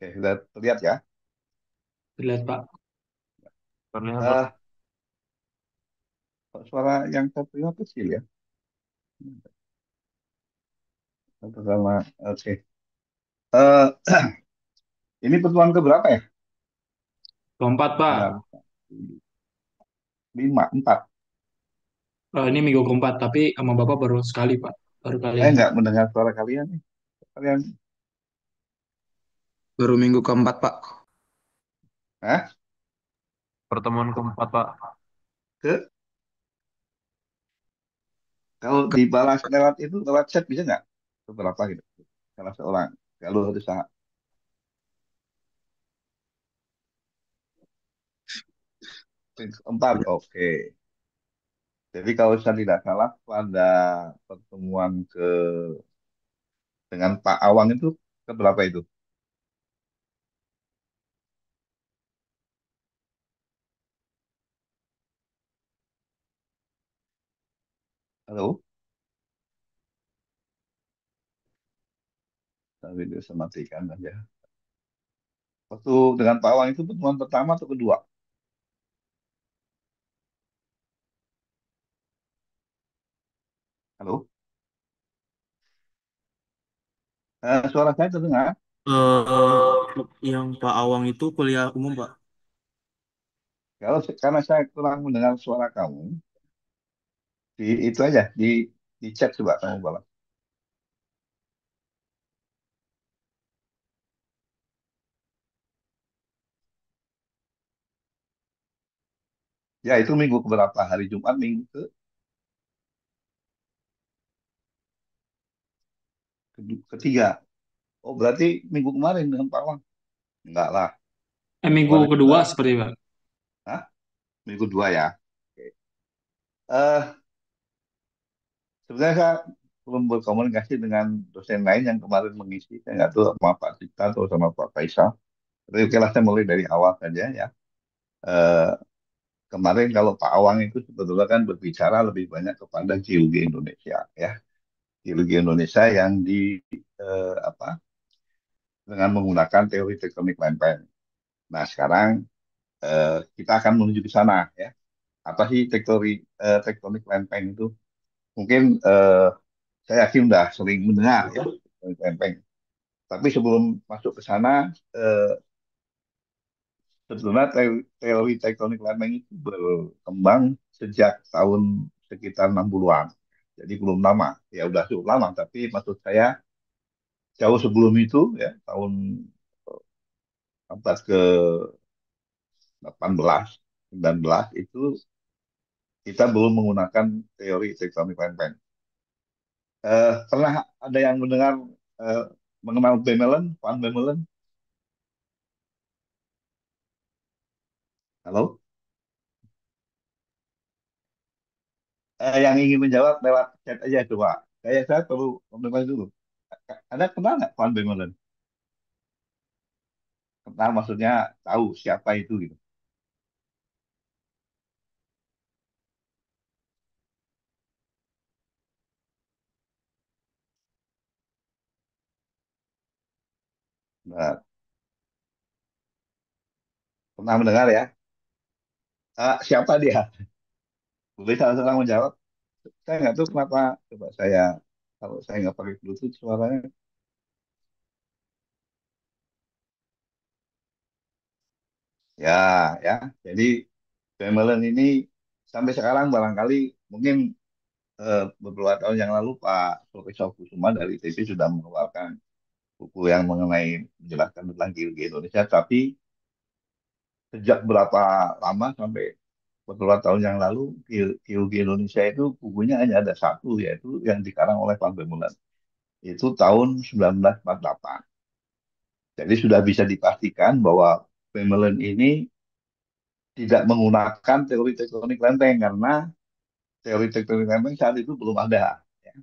Oke, sudah terlihat ya. Terlihat, Pak. Terlihat, Pak. Eh, Suara yang saya terima kecil ya. Pertama, oke. Eh, ini pertemuan keberapa ya? Keempat, Bentar. Pak. Lima, empat. Ini minggu keempat, tapi sama Bapak baru sekali, Pak. Baru kali Saya ini. nggak mendengar suara kalian nih. Kalian, Baru minggu keempat, Pak. Hah? Pertemuan keempat, Pak. Ke, kalau dibalas lewat itu, lewat chat bisa nggak? Beberapa gitu. Salah seorang. Kalau harus empat, oke. Jadi kalau saya tidak salah pada pertemuan dengan Pak Awang itu keberapa itu? Halo? Tapi dia sematikan aja. Waktu dengan Pak Awang itu pertemuan pertama atau kedua? Halo? Suara saya terdengar. Yang Pak Awang itu kuliah umum, Pak. Karena saya kurang mendengar suara kamu, itu aja di chat coba kamu balas. Ya itu minggu keberapa? Hari Jumat minggu ketiga. Oh berarti minggu kemarin dengan Pak Awang? Enggak lah. Minggu Kemarin kedua sudah, seperti, Pak. Hah? Minggu dua ya. Oke. Eh, Sebenarnya saya belum berkomunikasi dengan dosen lain yang kemarin mengisi. Saya nggak tahu sama Pak Cipta atau sama Pak Faisal. Tapi oke lah saya mulai dari awal saja ya. Eh, Kemarin kalau Pak Awang itu sebetulnya kan berbicara lebih banyak kepada geologi Indonesia ya. Geologi Indonesia yang apa dengan menggunakan teori tektonik lempeng. Nah sekarang kita akan menuju ke sana ya. Apa sih tektonik lempeng itu? Mungkin saya yakin udah sering mendengar ya tektonik lempeng. Tapi sebelum masuk ke sana, sebetulnya teori tektonik lempeng itu berkembang sejak tahun sekitar 60-an. Jadi belum lama, ya udah cukup lama. Tapi maksud saya jauh sebelum itu ya tahun abad ke 18, 19 itu kita belum menggunakan teori tektonik lempeng. Pernah ada yang mendengar eh, mengenal Bemelen, Van Bemelen? Halo? Yang ingin menjawab lewat chat aja coba. Saya perlu konfirmasi dulu. Anda kenal nggak Van Bemelen? Kenal maksudnya tahu siapa itu gitu. Nah, pernah mendengar ya? Siapa dia? Boleh salah seorang menjawab. Saya nggak tahu kenapa. Coba kalau saya nggak pakai Bluetooth suaranya. Ya, ya. Jadi Bemelen ini sampai sekarang barangkali mungkin beberapa tahun yang lalu Pak Profesor Kusuma dari ITB sudah mengeluarkan buku yang mengenai menjelaskan tentang geologi Indonesia. Tapi sejak berapa lama sampai beberapa tahun yang lalu geologi Indonesia itu bukunya hanya ada satu yaitu yang dikarang oleh Van Bemelen. Itu tahun 1948. Jadi sudah bisa dipastikan bahwa Bemelen ini tidak menggunakan teori tektonik lempeng karena teori tektonik lempeng saat itu belum ada. Ya.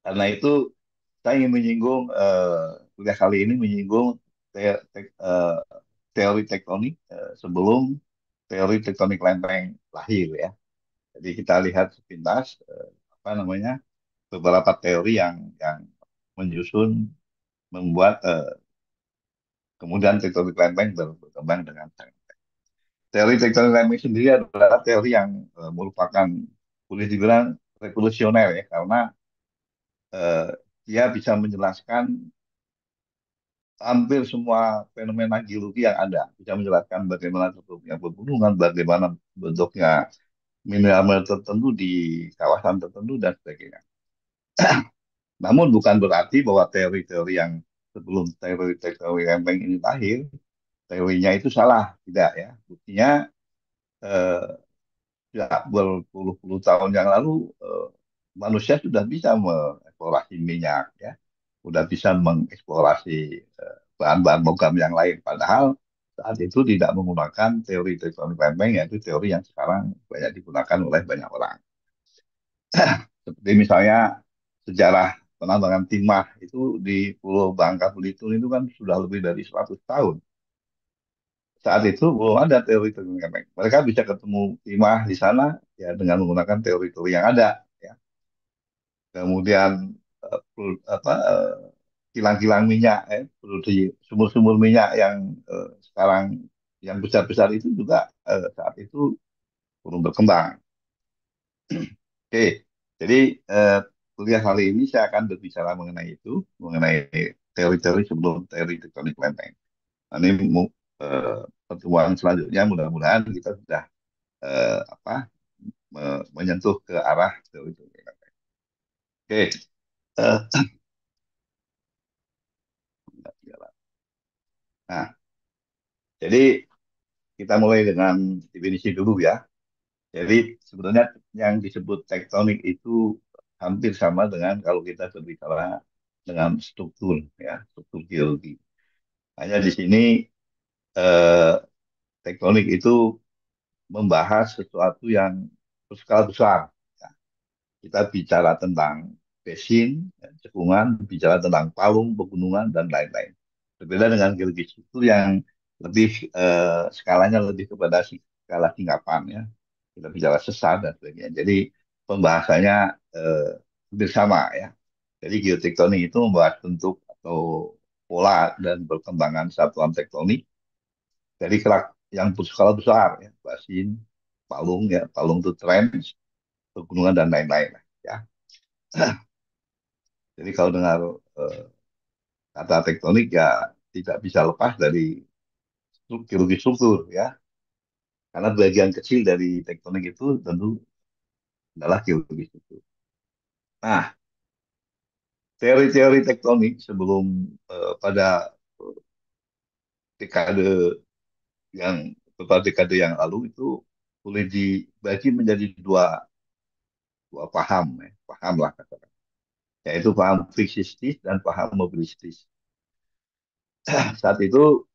Karena itu saya ingin menyinggung kuliah kali ini menyinggung te- te- eh, teori tektonik sebelum teori tektonik lempeng lahir ya. Jadi kita lihat sepintas apa namanya beberapa teori yang menyusun membuat kemudian tektonik lempeng berkembang dengan sangat. Teori tektonik lempeng sendiri adalah teori yang merupakan boleh dibilang revolusioner ya, karena eh, dia bisa menjelaskan hampir semua fenomena geologi yang ada, bisa menjelaskan bagaimana bentuknya pegunungan, bagaimana bentuknya mineral tertentu di kawasan tertentu dan sebagainya. Namun bukan berarti bahwa teori-teori yang sebelum teori-teori lempeng ini lahir, teorinya itu salah, tidak ya. Buktinya eh, sejak berpuluh-puluh tahun yang lalu manusia sudah bisa mengeksplorasi minyak ya, sudah bisa mengeksplorasi bahan-bahan logam yang lain. Padahal saat itu tidak menggunakan teori tektonik lempeng, yaitu teori yang sekarang banyak digunakan oleh banyak orang. Seperti misalnya sejarah penambangan timah itu di Pulau Bangka Belitung itu kan sudah lebih dari 100 tahun. Saat itu belum ada teori tektonik lempeng. Mereka bisa ketemu timah di sana ya dengan menggunakan teori-teori yang ada. Ya. Kemudian kilang-kilang minyak, produksi sumur-sumur minyak yang sekarang yang besar-besar itu juga saat itu belum berkembang. Oke, jadi eh, kuliah kali ini saya akan berbicara mengenai itu, mengenai teori-teori sebelum teori tektonik lempeng. Nah, ini pertemuan selanjutnya mudah-mudahan kita sudah apa menyentuh ke arah teori tektonik lempeng. Oke, nah jadi kita mulai dengan definisi dulu ya. Jadi sebenarnya yang disebut tektonik itu hampir sama dengan kalau kita berbicara dengan struktur ya, struktur geologi. Hanya di sini eh, tektonik itu membahas sesuatu yang berskala besar. Ya, kita bicara tentang basin, ya, cekungan, bicara tentang palung, pegunungan, dan lain-lain. Berbeda dengan geologi struktur yang lebih skalanya lebih kepada skala singkapan ya. Kita bicara sesar dan sebagainya. Jadi pembahasannya hampir sama ya. Jadi geotektonik itu membahas bentuk atau pola dan perkembangan satuan tektonik dari kerak yang berskala besar ya, basin, palung ya, palung itu trench, pegunungan dan lain-lain ya. Jadi kalau dengar eh, kata tektonik ya tidak bisa lepas dari geologi struktur ya, karena bagian kecil dari tektonik itu tentu adalah geologi struktur. Nah, teori-teori tektonik sebelum pada dekade yang beberapa dekade yang lalu itu boleh dibagi menjadi dua paham, ya. Paham lah katakan, yaitu paham fiksistis dan paham mobilistis. Saat itu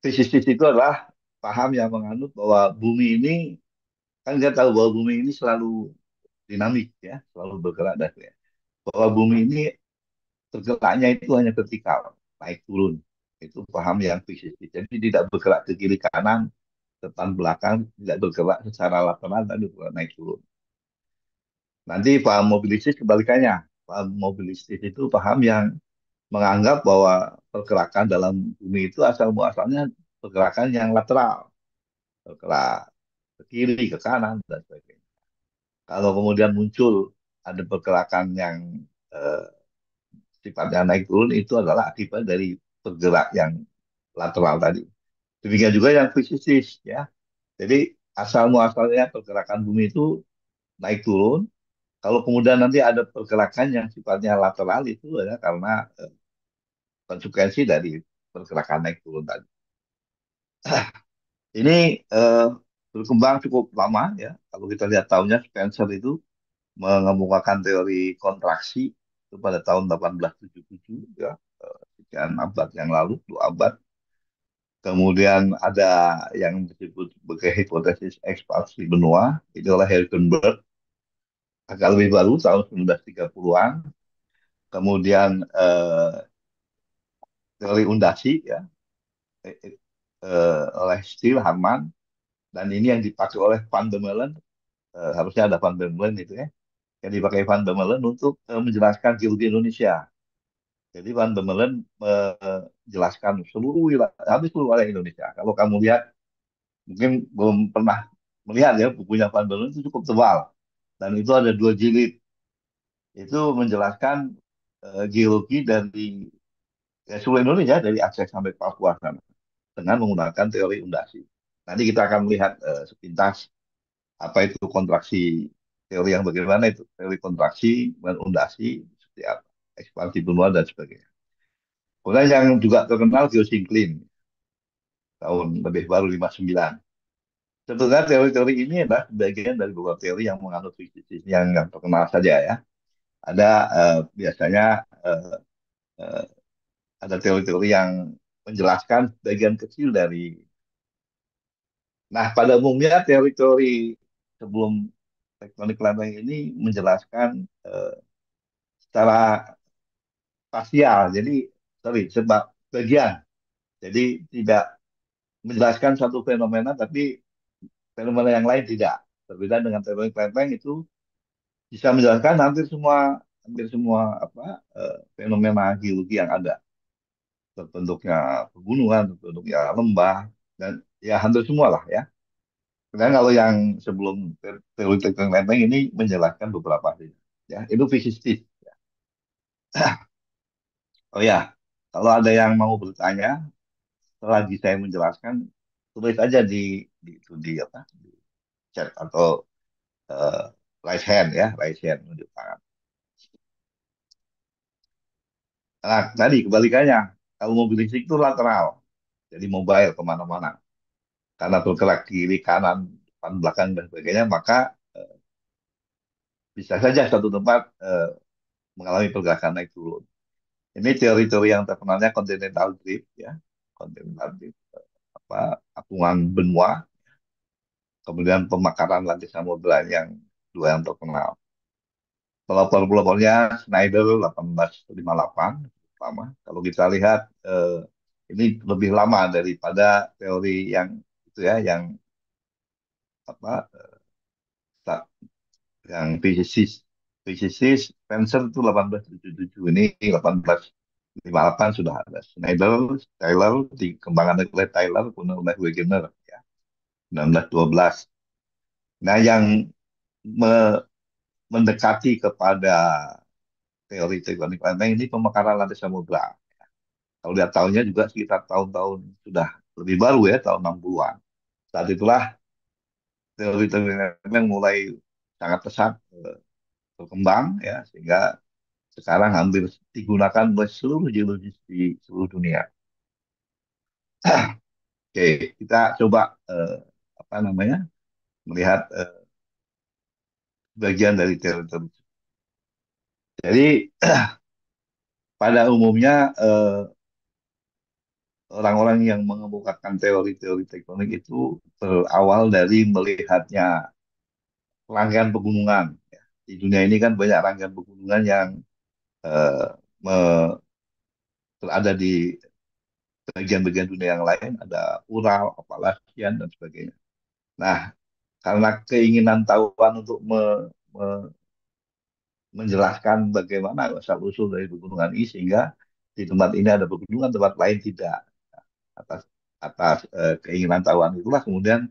fiksistis itu adalah paham yang menganut bahwa bumi ini kan kita tahu bahwa bumi ini selalu dinamik ya, selalu bergerak dan ya. Bahwa bumi ini bergeraknya itu hanya vertikal, naik turun. Itu paham yang fiksistis. Jadi tidak bergerak ke kiri kanan, depan belakang, tidak bergerak secara lateral dan bergerak naik turun. Nanti paham mobilistis kebalikannya. Paham mobilistis itu paham yang menganggap bahwa pergerakan dalam bumi itu asal muasalnya pergerakan yang lateral, bergerak ke kiri, ke kanan, dan sebagainya. Kalau kemudian muncul ada pergerakan yang eh, sifatnya naik turun, itu adalah akibat dari bergerak yang lateral tadi. Demikian juga yang fisikis, ya. Jadi asal muasalnya pergerakan bumi itu naik turun. Kalau kemudian nanti ada pergerakan yang sifatnya lateral itu adalah karena konsekuensi dari pergerakan naik turun tadi. Ini eh, berkembang cukup lama ya. Kalau kita lihat tahunnya Spencer itu mengemukakan teori kontraksi itu pada tahun 1877 ya, sekian abad yang lalu, 2 abad. Kemudian ada yang disebut sebagai hipotesis ekspansi benua, itu oleh Heisenberg, agak lebih baru tahun 1930-an. Kemudian teori undasi ya, eh, eh, oleh Steele, Harman, dan ini yang dipakai oleh Van der Meulen, harusnya ada Van der Meulen itu ya, yang dipakai Van der Meulen untuk menjelaskan geologi Indonesia. Jadi Van Bemmelen menjelaskan habis seluruh wilayah Indonesia. Kalau kamu lihat, mungkin belum pernah melihat ya bukunya Van Bemmelen itu cukup tebal dan itu ada 2 jilid. Itu menjelaskan geologi dari seluruh Indonesia dari Aceh sampai Papua sana dengan menggunakan teori undasi. Nanti kita akan melihat sepintas apa itu kontraksi, teori yang bagaimana itu teori kontraksi dan undasi seperti apa, ekspansi benua dan sebagainya. Kemudian yang juga terkenal geosinkline tahun lebih baru 59. Sebetulnya teori-teori ini adalah bagian dari beberapa teori yang menganut fisik yang terkenal saja ya. Ada biasanya eh, eh, ada teori-teori yang menjelaskan bagian kecil dari. Nah, pada umumnya teori-teori sebelum tektonik lempeng ini menjelaskan secara parsial, jadi sorry, sebab bagian. Jadi tidak menjelaskan satu fenomena, tapi fenomena yang lain tidak. Berbeda dengan tektonik lempeng itu bisa menjelaskan hampir semua apa fenomena geologi yang ada, terbentuknya pegunungan, terbentuknya lembah, dan ya hampir semua lah ya. Kemudian kalau yang sebelum teori tektonik lempeng ini menjelaskan beberapa hal. Ya, itu fisistis. Oh ya, kalau ada yang mau bertanya, selagi saya menjelaskan, tulis aja di apa di chat atau eh, raise hand ya, raise hand unjuk tangan. Nah, tadi kebalikannya, kalau mobil listrik itu lateral, jadi mobile kemana-mana. Karena bergerak kiri, kanan, depan, belakang dan sebagainya, maka bisa saja satu tempat mengalami pergerakan naik turun. Ini teori-teori yang terkenalnya continental drift ya, continental drift, apa apungan benua, kemudian pemakaran lantai samudera yang dua yang terkenal. Pelopor-pelopornya Schneider 1858 lama. Kalau kita lihat ini lebih lama daripada teori yang itu ya, yang apa yang fisikis Spencer itu 1877, ini 1858 sudah ada. Schneider, Taylor dikembangkan oleh Taylor kemudian oleh Wegener ya 1912. Nah, yang me- mendekati kepada teori tektonik lempeng ini pemekaran lantai samudra. Kalau lihat tahunnya juga sekitar tahun-tahun sudah lebih baru ya, tahun 60-an. Saat itulah teori tektonik lempeng mulai sangat pesat berkembang ya, sehingga sekarang hampir digunakan oleh seluruh geologis di seluruh dunia. Oke, kita coba apa namanya melihat bagian dari teori-teori. Jadi pada umumnya orang-orang yang mengemukakan teori-teori tektonik itu berawal dari melihatnya rangkaian pegunungan. Ya. Di dunia ini kan banyak rangkaian pegunungan yang eh, me- berada di bagian-bagian dunia yang lain, ada Ural, Appalachian, dan sebagainya. Nah, karena keinginan tahuan untuk menjelaskan bagaimana asal-usul dari pegunungan ini, sehingga di tempat ini ada pegunungan, tempat lain tidak. Atas atas keinginan tahuan itulah kemudian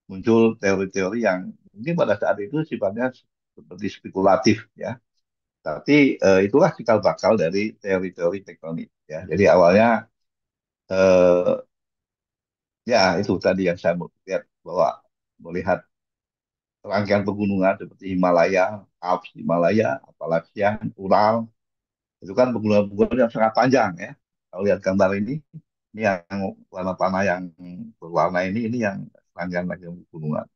muncul teori-teori yang mungkin pada saat itu sifatnya seperti spekulatif ya. Tapi itulah cikal bakal dari teori-teori tektonik ya. Jadi awalnya eh, ya itu tadi yang saya mau lihat bahwa melihat rangkaian pegunungan seperti Himalaya, Alps Himalaya, Appalachian, Ural, itu kan pegunungan-pegunungan yang sangat panjang ya. Kalau lihat gambar ini yang warna tanah yang berwarna ini yang rangkaian-rangkaian pegunungan.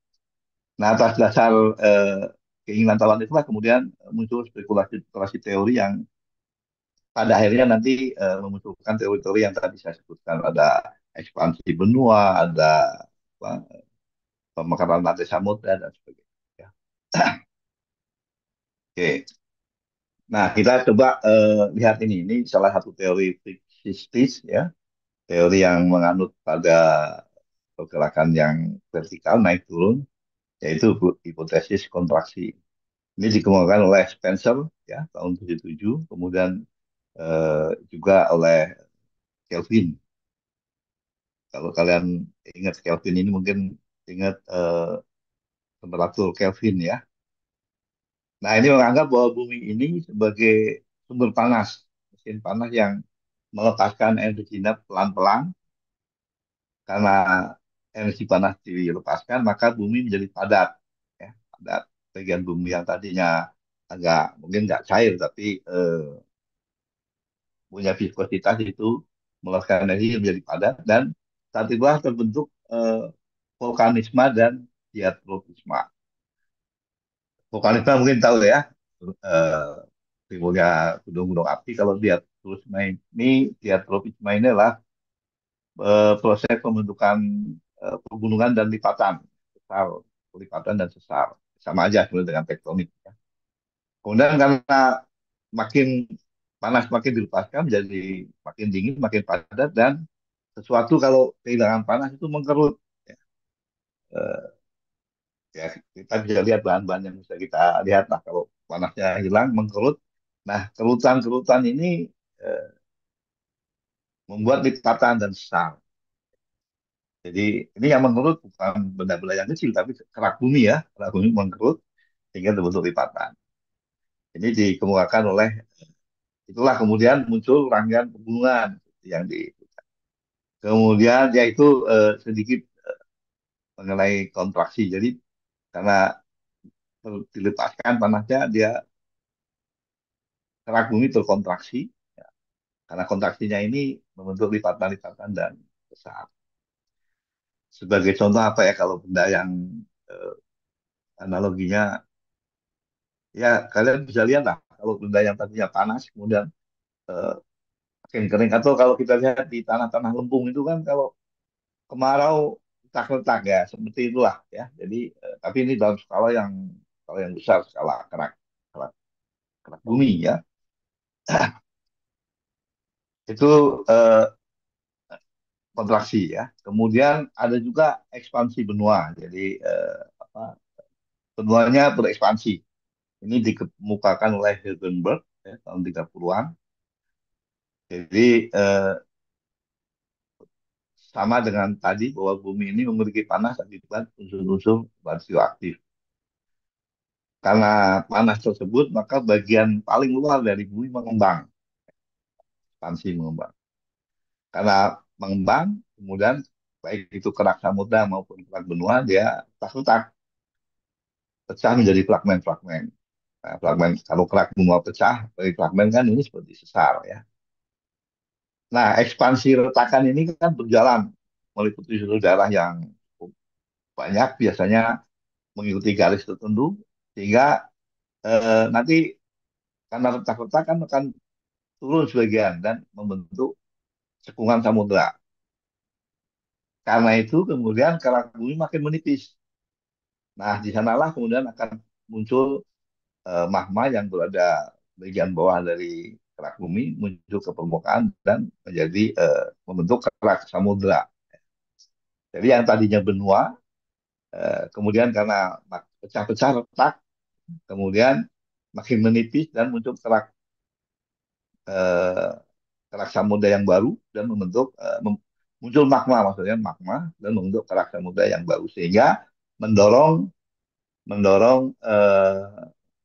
Nah, atas dasar eh, keinginan tahuan itulah kemudian muncul spekulasi-spekulasi teori yang pada akhirnya nanti memunculkan teori-teori yang tadi saya sebutkan. Ada ekspansi benua, ada apa, pemekaran lantai samudra dan sebagainya. Ya. Oke, nah kita coba lihat ini. Ini salah satu teori fisikis ya, teori yang menganut pada pergerakan yang vertikal naik turun, yaitu hipotesis kontraksi. Ini dikembangkan oleh Spencer ya tahun 77, kemudian juga oleh Kelvin. Kalau kalian ingat Kelvin ini mungkin ingat temperatur Kelvin ya. Nah, ini menganggap bahwa bumi ini sebagai sumber panas, mesin panas yang melepaskan energinya pelan-pelan. Karena energi panas dilepaskan, maka bumi menjadi padat. Ya, padat. Bagian bumi yang tadinya agak mungkin nggak cair, tapi punya viskositas itu melepaskan energi menjadi padat dan saat itulah terbentuk vulkanisme dan diatropisme. Vulkanisme mungkin tahu ya, eh, timbulnya gunung-gunung api. Kalau diatropisme diatropisme ini adalah proses pembentukan pegunungan dan lipatan, sesar, lipatan dan sesar, sama aja sebenarnya dengan tektonik. Ya. Kemudian karena makin panas makin dilepaskan, jadi makin dingin, makin padat dan sesuatu kalau kehilangan panas itu mengkerut. Ya, Eh, ya, kita bisa lihat bahan-bahan yang bisa kita lihat lah kalau panasnya hilang mengkerut. Nah, kerutan-kerutan ini eh, membuat lipatan dan sesar. Jadi ini yang mengkerut bukan benda-benda yang kecil, tapi kerak bumi ya, kerak bumi mengkerut sehingga terbentuk lipatan. Ini dikemukakan oleh itulah kemudian muncul rangkaian pegunungan yang di kemudian yaitu sedikit mengenai kontraksi. Jadi karena dilepaskan panasnya dia kerak bumi terkontraksi. Ya. Karena kontraksinya ini membentuk lipatan-lipatan dan besar. Sebagai contoh apa ya kalau benda yang eh, analoginya ya kalian bisa lihat lah kalau benda yang tadinya panas kemudian eh, makin kering atau kalau kita lihat di tanah-tanah lempung itu kan kalau kemarau retak-retak ya seperti itulah ya. Jadi tapi ini dalam skala yang besar skala kerak, kerak bumi ya. Itu kontraksi ya. Kemudian ada juga ekspansi benua. Jadi apa, benuanya berekspansi. Ini dikemukakan oleh Hildenberg ya, tahun 30-an. Jadi sama dengan tadi bahwa bumi ini memiliki panas akibat unsur-unsur radioaktif. Karena panas tersebut, maka bagian paling luar dari bumi mengembang, ekspansi mengembang. Karena mengembang, kemudian baik itu kerak samudra maupun kerak benua, dia retak-retak, pecah menjadi fragmen-fragmen. Nah, fragmen kalau kerak benua pecah, dari fragmen kan ini seperti sesar ya. Nah, ekspansi retakan ini kan berjalan meliputi seluruh daerah yang cukup banyak, biasanya mengikuti garis tertentu, sehingga nanti karena retak-retak kan akan turun sebagian dan membentuk cekungan samudra. Karena itu kemudian kerak bumi makin menipis. Nah, di sanalah kemudian akan muncul magma yang berada bagian bawah dari kerak bumi muncul ke permukaan dan menjadi membentuk kerak samudra. Jadi yang tadinya benua, kemudian karena pecah-pecah retak, kemudian makin menipis dan muncul eh, kerak samudra yang baru dan muncul magma maksudnya magma dan membentuk kerak samudra yang baru sehingga mendorong mendorong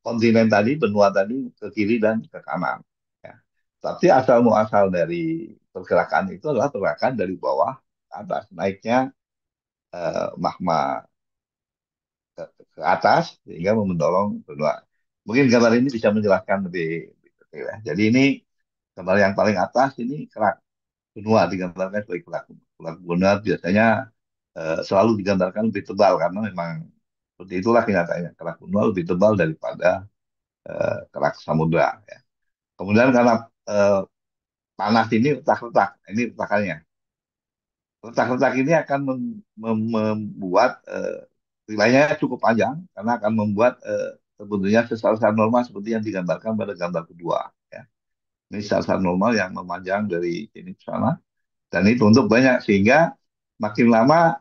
kontinen tadi benua tadi ke kiri dan ke kanan. Ya. Tapi asal muasal dari pergerakan itu adalah pergerakan dari bawah ke atas naiknya magma ke atas sehingga mendorong benua. Mungkin gambar ini bisa menjelaskan lebih detail ya. Jadi ini gambar yang paling atas ini kerak benua digambarkan sebagai kerak kerak benua biasanya selalu digambarkan lebih tebal karena memang seperti itulah kenyataannya kerak benua lebih tebal daripada kerak samudra. Ya. Kemudian karena eh, panas ini retak-retak, ini retakannya. Retak-retak ini akan membuat wilayahnya cukup panjang karena akan membuat terbentuknya sesar-sesar normal seperti yang digambarkan pada gambar kedua. Ya. Ini sesar normal yang memanjang dari sini ke sana dan itu untuk banyak sehingga makin lama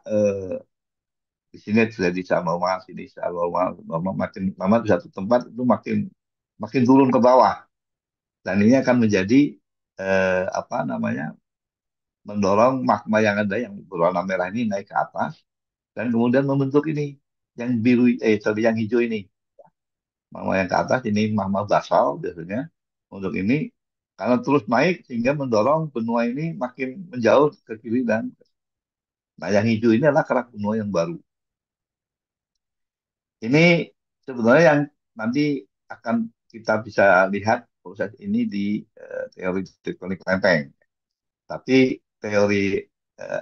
di sini sudah di normal, sini sesar normal, normal makin lama di satu tempat itu makin makin turun ke bawah dan ini akan menjadi apa namanya, mendorong magma yang ada yang berwarna merah ini naik ke atas dan kemudian membentuk ini yang biru, sorry, yang hijau ini. Magma yang ke atas ini magma basal biasanya untuk ini, karena terus naik sehingga mendorong benua ini makin menjauh ke kiri dan, nah, yang hijau ini adalah kerak benua yang baru. Ini sebenarnya yang nanti akan kita bisa lihat proses ini di teori tektonik lempeng. Tapi teori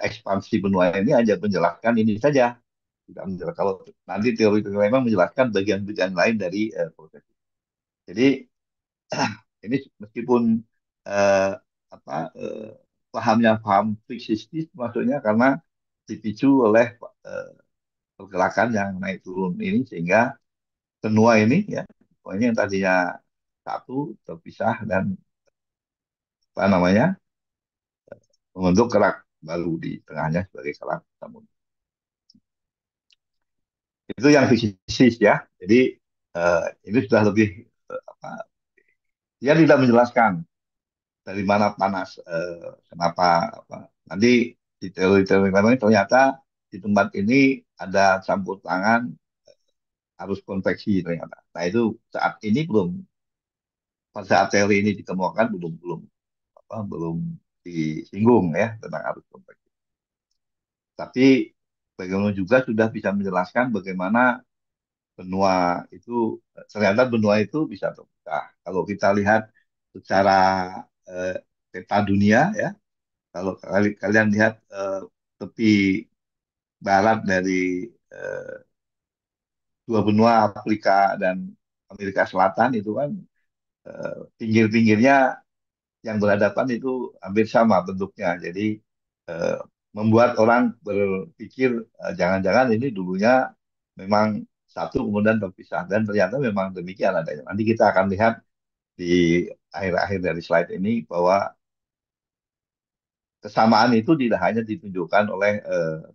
ekspansi benua ini hanya menjelaskan ini saja. Tidak menjelaskan, kalau nanti teori tektonik lempeng menjelaskan bagian-bagian lain dari proses. Jadi ini meskipun eh, apa pahamnya paham fiksistis maksudnya karena dipicu oleh eh, pergerakan yang naik turun ini sehingga benua ini ya, pokoknya yang tadinya satu terpisah dan apa namanya membentuk kerak baru di tengahnya sebagai kerak samudra. Itu yang fisikis ya. Jadi ini sudah lebih apa? Dia tidak menjelaskan dari mana panas, kenapa apa. Nanti di teori-teori lain ternyata di tempat ini ada campur tangan arus konveksi ternyata. Nah itu saat ini belum, pada saat teori ini ditemukan belum belum apa belum disinggung ya tentang arus konveksi. Tapi bagaimana juga sudah bisa menjelaskan bagaimana benua itu, ternyata benua itu bisa terbuka. Kalau kita lihat secara eh, peta dunia ya, kalau kalian lihat tepi barat dari eh, dua benua Afrika dan Amerika Selatan itu kan pinggir-pinggirnya yang berhadapan itu hampir sama bentuknya. Jadi eh, membuat orang berpikir jangan-jangan ini dulunya memang satu kemudian terpisah dan ternyata memang demikian adanya. Nanti kita akan lihat di akhir-akhir dari slide ini bahwa kesamaan itu tidak hanya ditunjukkan oleh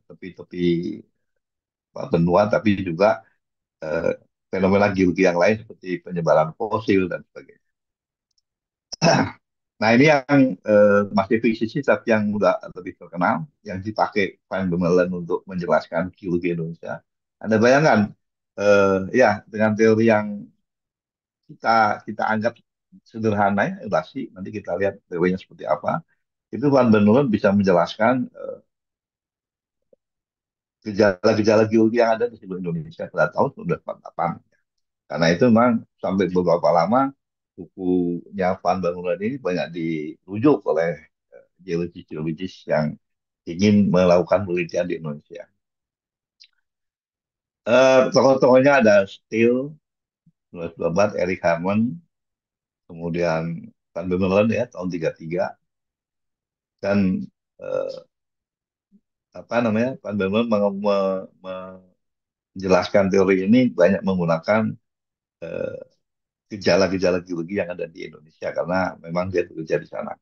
tepi-tepi benua tapi juga eh, fenomena geologi yang lain seperti penyebaran fosil dan sebagainya. Nah, ini yang masih fisisi tapi yang udah lebih terkenal, yang dipakai Van Bemmelen untuk menjelaskan geologi Indonesia. Anda bayangkan, ya dengan teori yang kita kita anggap sederhana ya, elasi, nanti kita lihat teorinya seperti apa. Itu Van Bemmelen bisa menjelaskan gejala-gejala geologi yang ada di seluruh Indonesia pada tahun 1948. Karena itu memang sampai beberapa lama bukunya Van Bemmelen ini banyak dirujuk oleh geologis-geologis yang ingin melakukan penelitian di Indonesia. Tokoh-tokohnya ada Steele, Louis Babat, Eric Harmon, kemudian Van Bemmelen ya tahun 33 dan eh, apa namanya Van Bemmelen menjelaskan teori ini banyak menggunakan eh, gejala-gejala geologi yang ada di Indonesia karena memang dia bekerja di sana.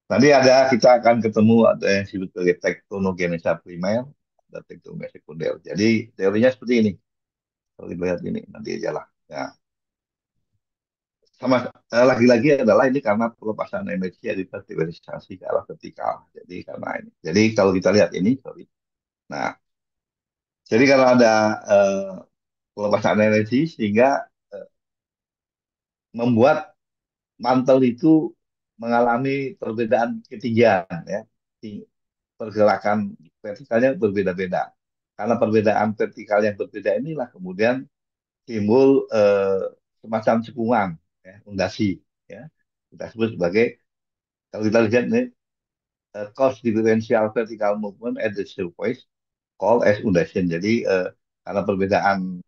Nanti kita akan ketemu ada yang disebut sebagai tektonogenesa primer, ada tektonogenesa sekunder. Jadi teorinya seperti ini. Kalau dilihat ini nanti aja lah. Ya, sama lagi-lagi adalah ini karena pelepasan energi dari vertikalisasi ke arah vertikal. Jadi karena ini. Jadi kalau kita lihat ini, sorry. Nah, jadi kalau ada eh, pelepasan energi sehingga eh, membuat mantel itu mengalami perbedaan ketinggian ya. Pergerakan vertikalnya berbeda-beda. Karena perbedaan vertikal yang berbeda inilah kemudian timbul semacam cekungan, ya, ondasi, ya. Kita sebut sebagai, kalau kita lihat nih, cost differential vertical movement at the surface called as undation. Jadi karena perbedaan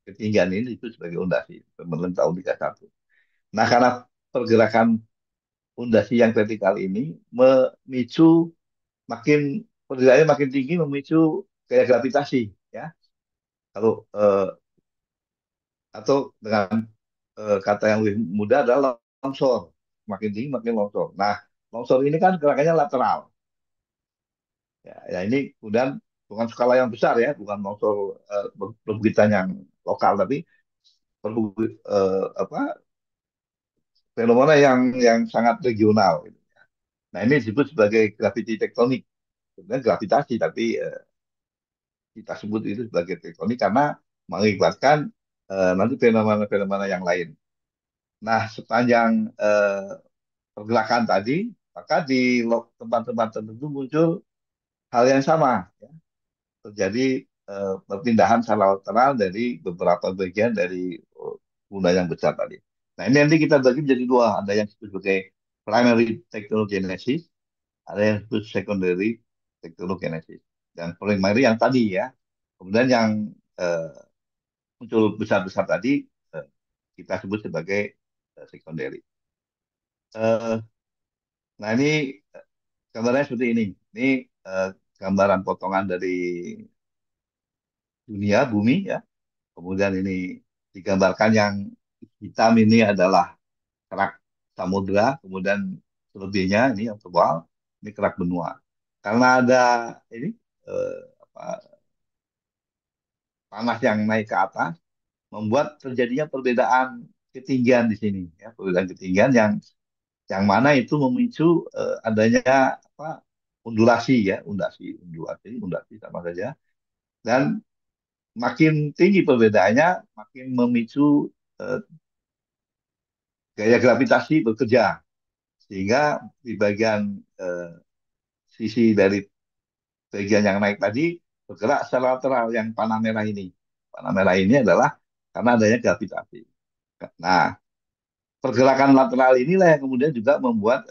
ketinggian ini itu sebagai ondasi. Pemerintah tahun 31. Nah, karena pergerakan ondasi yang vertikal ini memicu makin pergerakannya makin tinggi memicu gaya gravitasi, ya. Kalau atau dengan kata yang lebih mudah adalah longsor. Makin tinggi makin longsor. Nah, longsor ini kan gerakannya lateral. Ya, ya ini kemudian bukan skala yang besar ya, bukan longsor perbukitan yang lokal, tapi apa fenomena yang sangat regional, gitu. Nah, ini disebut sebagai gravity tektonik. Sebenarnya gravitasi, tapi kita sebut itu sebagai tektonik karena mengibatkan nanti fenomena-fenomena yang lain. Nah, sepanjang pergerakan tadi, maka di tempat-tempat tertentu muncul hal yang sama. Ya. Terjadi perpindahan secara lateral dari beberapa bagian dari benda yang besar tadi. Nah, ini nanti kita bagi menjadi dua. Ada yang disebut sebagai primary tektonogenesis, ada yang disebut secondary tektonogenesis. Dan primary yang tadi ya. Kemudian yang eh, muncul besar-besar tadi eh, kita sebut sebagai secondary. Eh, nah, ini gambarnya seperti ini. Ini eh, gambaran potongan dari dunia, bumi ya. Kemudian ini digambarkan yang hitam ini adalah kerak samudra, kemudian selebihnya ini yang tebal, ini kerak benua. Karena ada ini eh, apa, panas yang naik ke atas, membuat terjadinya perbedaan ketinggian di sini, ya, perbedaan ketinggian yang mana itu memicu adanya apa undulasi ya, undulasi sama saja. Dan makin tinggi perbedaannya, makin memicu eh, gaya gravitasi bekerja sehingga di bagian eh, sisi dari bagian yang naik tadi bergerak secara lateral yang panah merah ini. Panah merah ini adalah karena adanya gravitasi. Nah, pergerakan lateral inilah yang kemudian juga membuat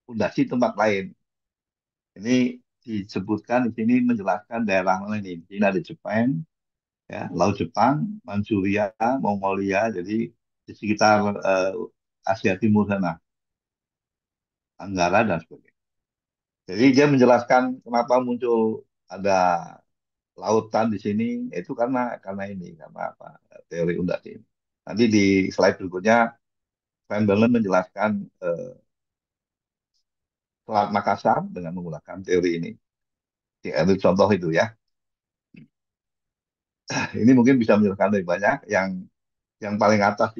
fondasi tempat lain. Ini disebutkan di sini menjelaskan daerah mana ini. Di sini ada Jepang, ya, Laut Jepang, Manchuria, Mongolia, jadi di sekitar Asia Timur sana, Tenggara dan sebagainya. Jadi dia menjelaskan kenapa muncul ada lautan di sini, itu karena ini, karena apa? Teori undasi ini. Nanti di slide berikutnya, Van Bellen menjelaskan Selat Makassar dengan menggunakan teori ini. Itu contoh itu ya. Ini mungkin bisa menjelaskan lebih banyak. Yang paling atas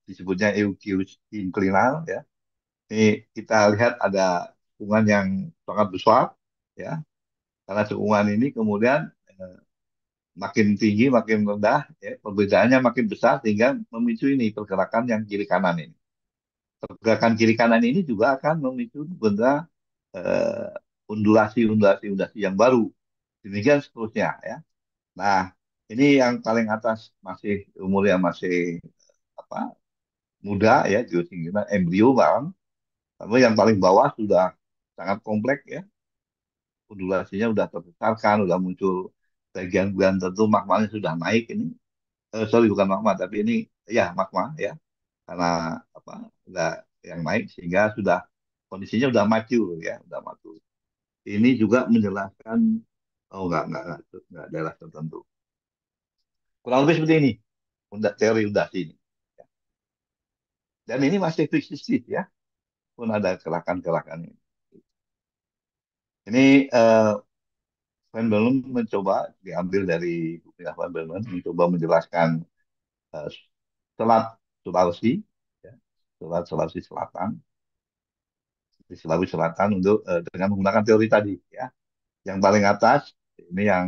disebutnya Euclid inclinal ya. Ini kita lihat ada cekungan yang sangat besar ya. Karena cekungan ini kemudian eh, makin tinggi, makin rendah, ya, perbedaannya makin besar sehingga memicu ini pergerakan yang kiri kanan ini. Pergerakan kiri kanan ini juga akan memicu benda undulasi yang baru. Demikian seterusnya ya. Nah, ini yang paling atas masih umurnya masih apa muda ya, geosinggungan embrio bang. Lalu yang paling bawah sudah sangat kompleks ya, undulasinya sudah terbesarkan, sudah muncul bagian-bagian tertentu magmanya sudah naik ini. Sorry bukan magma, tapi ini ya magma ya, karena apa udah yang naik sehingga sudah kondisinya sudah maju ya, sudah maju. Ini juga menjelaskan oh enggak daerah tertentu. Kurang lebih seperti ini, teori undasi ini. Dan ini masih fisik ya, pun ada gerakan-gerakan ini. Ini Van Bellen mencoba diambil dari bukunya Van Bellen mencoba menjelaskan eh, Selat Sulawesi, ya, Selat Sulawesi Selatan, di Sulawesi Selatan untuk dengan menggunakan teori tadi, ya. Yang paling atas ini yang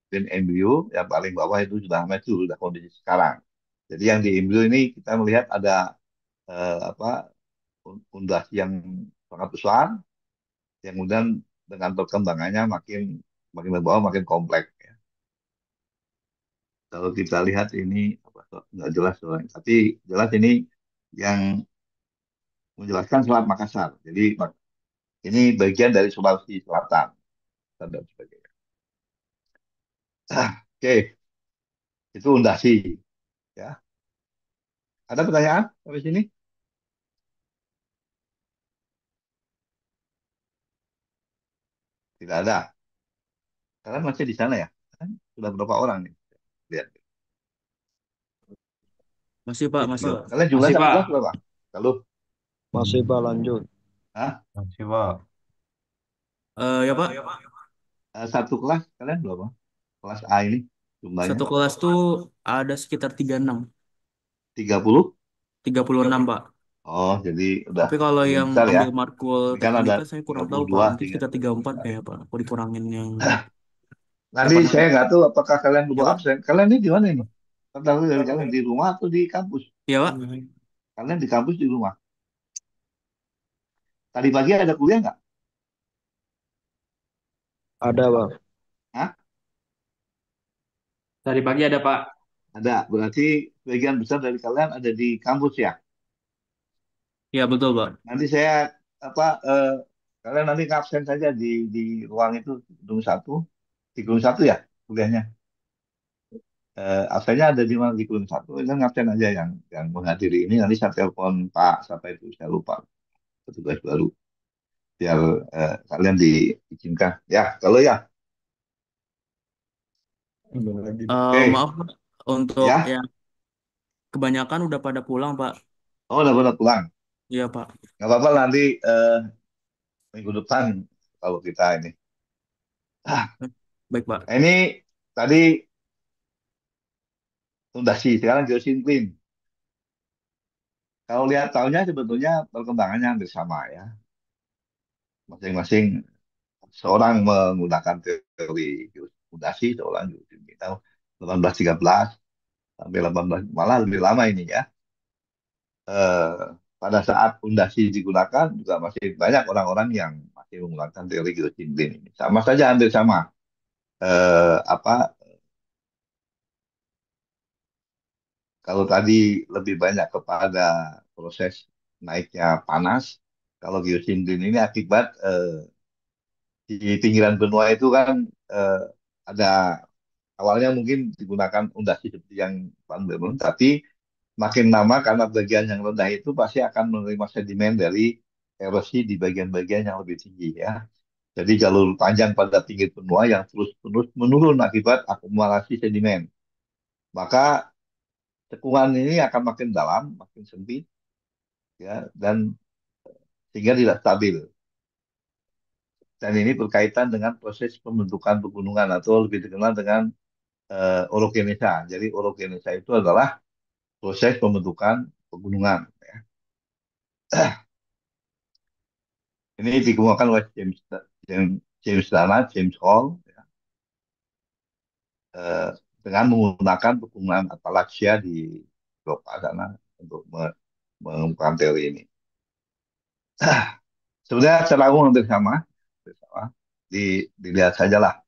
bin embrio, yang paling bawah itu sudah maju, sudah kondisi sekarang. Jadi yang di embrio ini kita melihat ada apa undasi yang sangat besar, yang kemudian dengan perkembangannya makin makin ke bawah makin kompleks. Ya. Kalau kita lihat ini apa, nggak jelas soalnya, tapi jelas ini yang menjelaskan Selat Makassar. Jadi ini bagian dari Sulawesi Selatan dan sebagainya. Oke, itu undasi ya. Ada pertanyaan sampai sini? Tidak ada. Kalian masih di sana ya? Kan sudah berapa orang nih? Lihat. Masih Pak, masih Loh, Pak. kalian jumlah Masih, satu Pak. kelas berapa? Kalau Masih Pak lanjut. Hah? Masih, Pak. Ya Pak, Satu kelas kalian berapa? Kelas A ini jumlahnya satu kelas tuh ada sekitar 36. 30? 36 Pak. Oh, jadi udah Tapi kalau lebih yang besar ya. ambil matkul Ini kan ada tektonika saya tiga kurang puluh tahu Pak. dua Mungkin tinggal sekitar 34 39. kayak Pak. Aku dikurangin yang Nanti berapa saya namanya? nggak tahu apakah kalian Ya perlu Pak? absen. Kalian ini di mana ini? Kata dari kalian di rumah atau di kampus? Iya Pak? Kalian di kampus di rumah. Tadi pagi ada kuliah nggak? Ada, Bang. Hah? Tadi pagi ada Pak. Ada. Berarti sebagian besar dari kalian ada di kampus ya. Iya betul Pak. Nanti saya apa kalian nanti absen saja di ruang itu gedung satu, di gedung satu ya kuliahnya. Absennya ada di mana di gedung satu, itu absen aja yang menghadiri ini. Nanti saya telepon Pak siapa itu saya lupa petugas baru biar kalian diizinkan. Ya kalau ya, oke Maaf Pak. Untuk ya. yang kebanyakan udah pada pulang Pak. Oh udah pada pulang. Iya Pak. Nggak apa-apa nanti minggu depan kalau kita ini. Baik Pak. Ini tadi fondasi sekarang geosinkline. Kalau lihat tahunnya sebetulnya perkembangannya hampir sama ya. Masing-masing seorang menggunakan teori fondasi, seorang geosinkline tahun 1813 sampai 18 malah lebih lama ini ya. Eh, pada saat fondasi digunakan juga masih banyak orang-orang yang masih menggunakan teori geosinkline ini. Sama saja hampir sama. Apa kalau tadi lebih banyak kepada proses naiknya panas, kalau geosinkline ini akibat di pinggiran benua itu kan eh, ada awalnya mungkin digunakan ondasi seperti yang Pak Bermun, tapi makin lama karena bagian yang rendah itu pasti akan menerima sedimen dari erosi di bagian-bagian yang lebih tinggi ya. Jadi jalur panjang pada pinggir benua yang terus-terus menurun akibat akumulasi sedimen. Maka cekungan ini akan makin dalam, makin sempit, ya, dan sehingga tidak stabil. Dan ini berkaitan dengan proses pembentukan pegunungan atau lebih dikenal dengan orogenesa. Jadi orogenesa itu adalah proses pembentukan pegunungan. Ini dikemukakan oleh James Dana, James Hall, ya, eh, dengan menggunakan pegunungan Appalachia di Eropa sana untuk mengembangkan teori ini. Sebenarnya secara umum hampir sama, hampir sama. Dilihat sajalah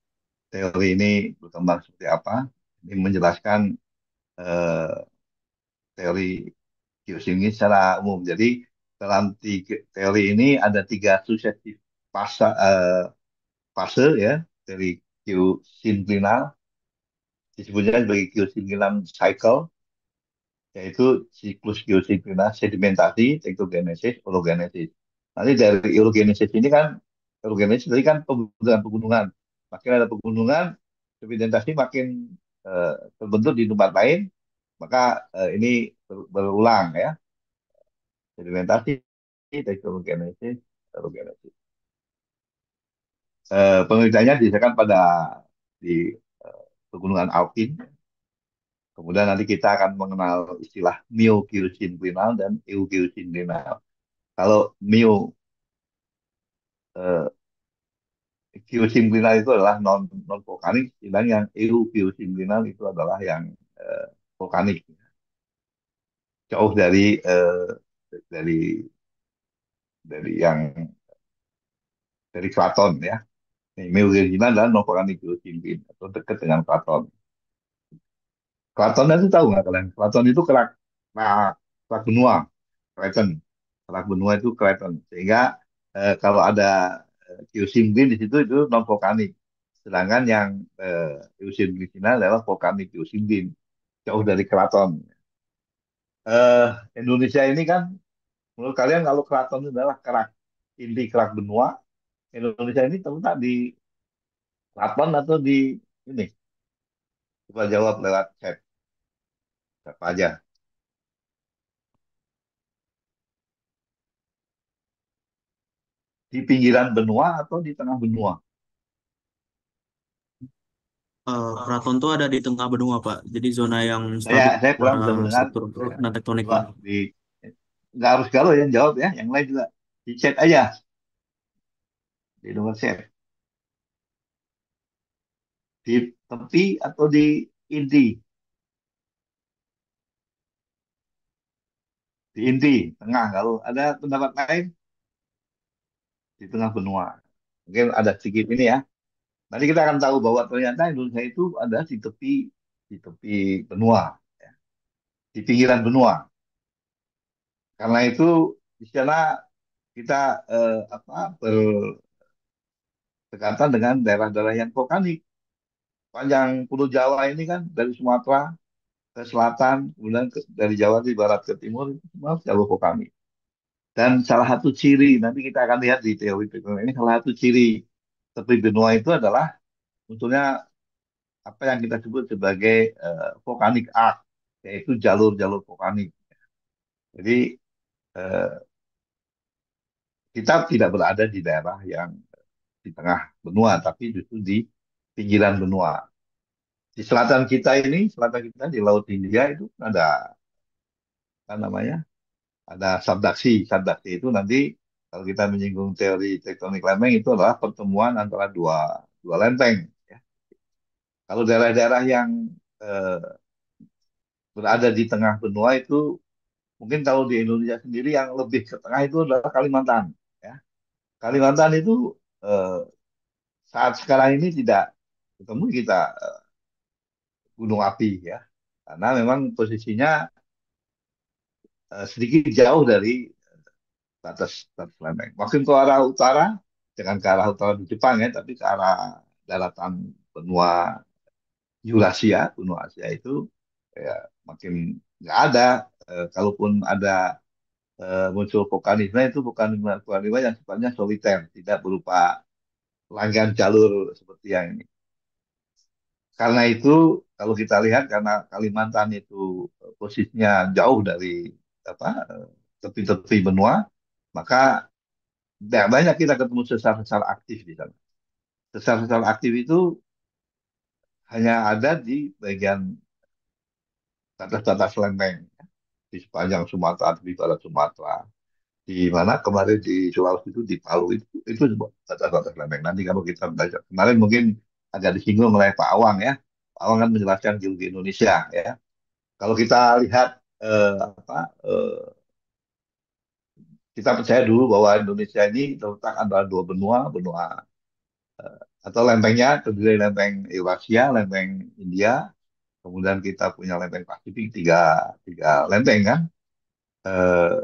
teori ini berkembang seperti apa. Ini menjelaskan eh, teori geosini secara umum. Jadi dalam teori ini ada tiga suksesif fase ya dari geosinklinal disebutnya sebagai geosinklinal cycle, yaitu siklus geosinklinal sedimentasi, tektogenesis, orogenesis. Nanti dari orogenesis ini kan, orogenesis tadi kan pembentukan pegunungan. Makin ada pegunungan, sedimentasi makin terbentuk di tempat lain, maka ini berulang ya, sedimentasi, tektogenesis, orogenesis. Penelitiannya disediakan pada di pegunungan alpin. Kemudian nanti kita akan mengenal istilah miogeosinklinal dan eugeosinklinal. Kalau eh, geosinklinal itu adalah non vulkanik, sedangkan yang eugeosinklinal itu adalah yang vulkanik, jauh dari yang dari keraton ya. Miogeosinklinal adalah non vulkanik geosinklinal atau dekat dengan keraton. Keraton itu tahu nggak kalian? Keraton itu kerak benua, Kraton. Kerak benua itu Kraton. Sehingga kalau ada geosinkline di situ itu non vulkanik. Sedangkan yang geosinkline adalah vulkanik geosinkline, jauh dari keraton. Eh, Indonesia ini kan menurut kalian kalau keraton itu adalah inti kerak benua, Indonesia ini terletak di keraton atau di ini? Coba jawab lewat chat apa aja. Di pinggiran benua atau di tengah benua? Keraton tuh ada di tengah benua Pak. Jadi zona yang Saya stabil saya kurang secara bisa mendengar. struktur Saya dan tektonik coba Pak. nggak harus galau yang jawab ya, yang lain juga di chat aja di nomor chat. Di tepi atau di inti? Di inti, tengah. Kalau ada pendapat lain, di tengah benua. Mungkin ada sedikit ini ya. Nanti kita akan tahu bahwa ternyata Indonesia itu ada di tepi benua, ya, di pinggiran benua. Karena itu di sana kita berdekatan dengan daerah-daerah yang vulkanik. Panjang Pulau Jawa ini kan dari Sumatera ke selatan, kemudian dari Jawa di barat ke timur itu semua jalur vulkanik. Dan salah satu ciri, nanti kita akan lihat di teori tektonik ini, salah satu ciri tepi benua itu adalah munculnya apa yang kita sebut sebagai volcanic arc, yaitu jalur-jalur vulkanik. Jadi eh, kita tidak berada di daerah yang di tengah benua, tapi justru di pinggiran benua. Di selatan kita ini, selatan kita di Laut Hindia itu ada apa namanya? Ada subduksi. Subduksi itu nanti kalau kita menyinggung teori tektonik lempeng itu adalah pertemuan antara dua dua lempeng. Ya. Kalau daerah-daerah yang eh, berada di tengah benua itu mungkin kalau di Indonesia sendiri yang lebih ke tengah itu adalah Kalimantan. Ya. Kalimantan itu eh, saat sekarang ini tidak ketemu kita gunung api ya, karena memang posisinya sedikit jauh dari batas lempeng. Makin ke arah utara, jangan ke arah utara di Jepang ya, tapi ke arah daratan benua Eurasia, benua Asia itu ya makin nggak ada. Kalaupun ada muncul vulkanisme itu vulkanisme yang sifatnya soliter, tidak berupa rangkaian jalur seperti yang ini. Karena itu kalau kita lihat karena Kalimantan itu posisinya jauh dari apa tepi-tepi benua, maka tidak banyak kita ketemu sesar-sesar aktif di sana. Sesar-sesar aktif itu hanya ada di bagian batas-batas lempeng di sepanjang Sumatera, di barat Sumatera. Di mana kemarin di Sulawesi itu di Palu itu batas-batas lempeng. Nanti kalau kita belajar kemarin mungkin agak disinggung oleh Pak Awang ya. Pak Awang kan menjelaskan geologi Indonesia ya. Kalau kita lihat kita percaya dulu bahwa Indonesia ini terletak antara dua benua, benua atau lempengnya terdiri dari lempeng Eurasia, lempeng India, kemudian kita punya lempeng Pasifik, tiga, tiga lempeng kan. Eh,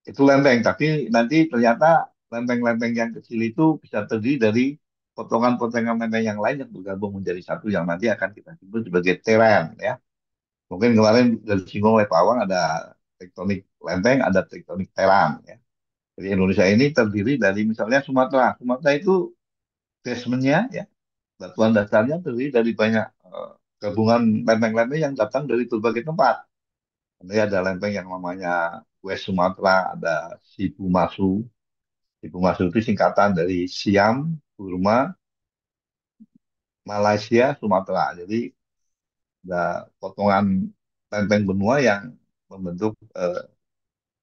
itu lempeng, tapi nanti ternyata lempeng-lempeng yang kecil itu bisa terdiri dari potongan-potongan lempeng yang lain yang bergabung menjadi satu yang nanti akan kita sebut sebagai teren ya. Mungkin kemarin dari singgung oleh Pak Awang ada tektonik lempeng, ada tektonik teran ya. Jadi Indonesia ini terdiri dari misalnya Sumatera. Sumatera itu basementnya ya, batuan dasarnya terdiri dari banyak gabungan lempeng-lempeng yang datang dari berbagai tempat. Nanti ada lempeng yang namanya West Sumatera, ada Sibu Masu. Sibu Masu itu singkatan dari Siam, Burma, Malaysia, Sumatera. Jadi ada potongan lempeng benua yang membentuk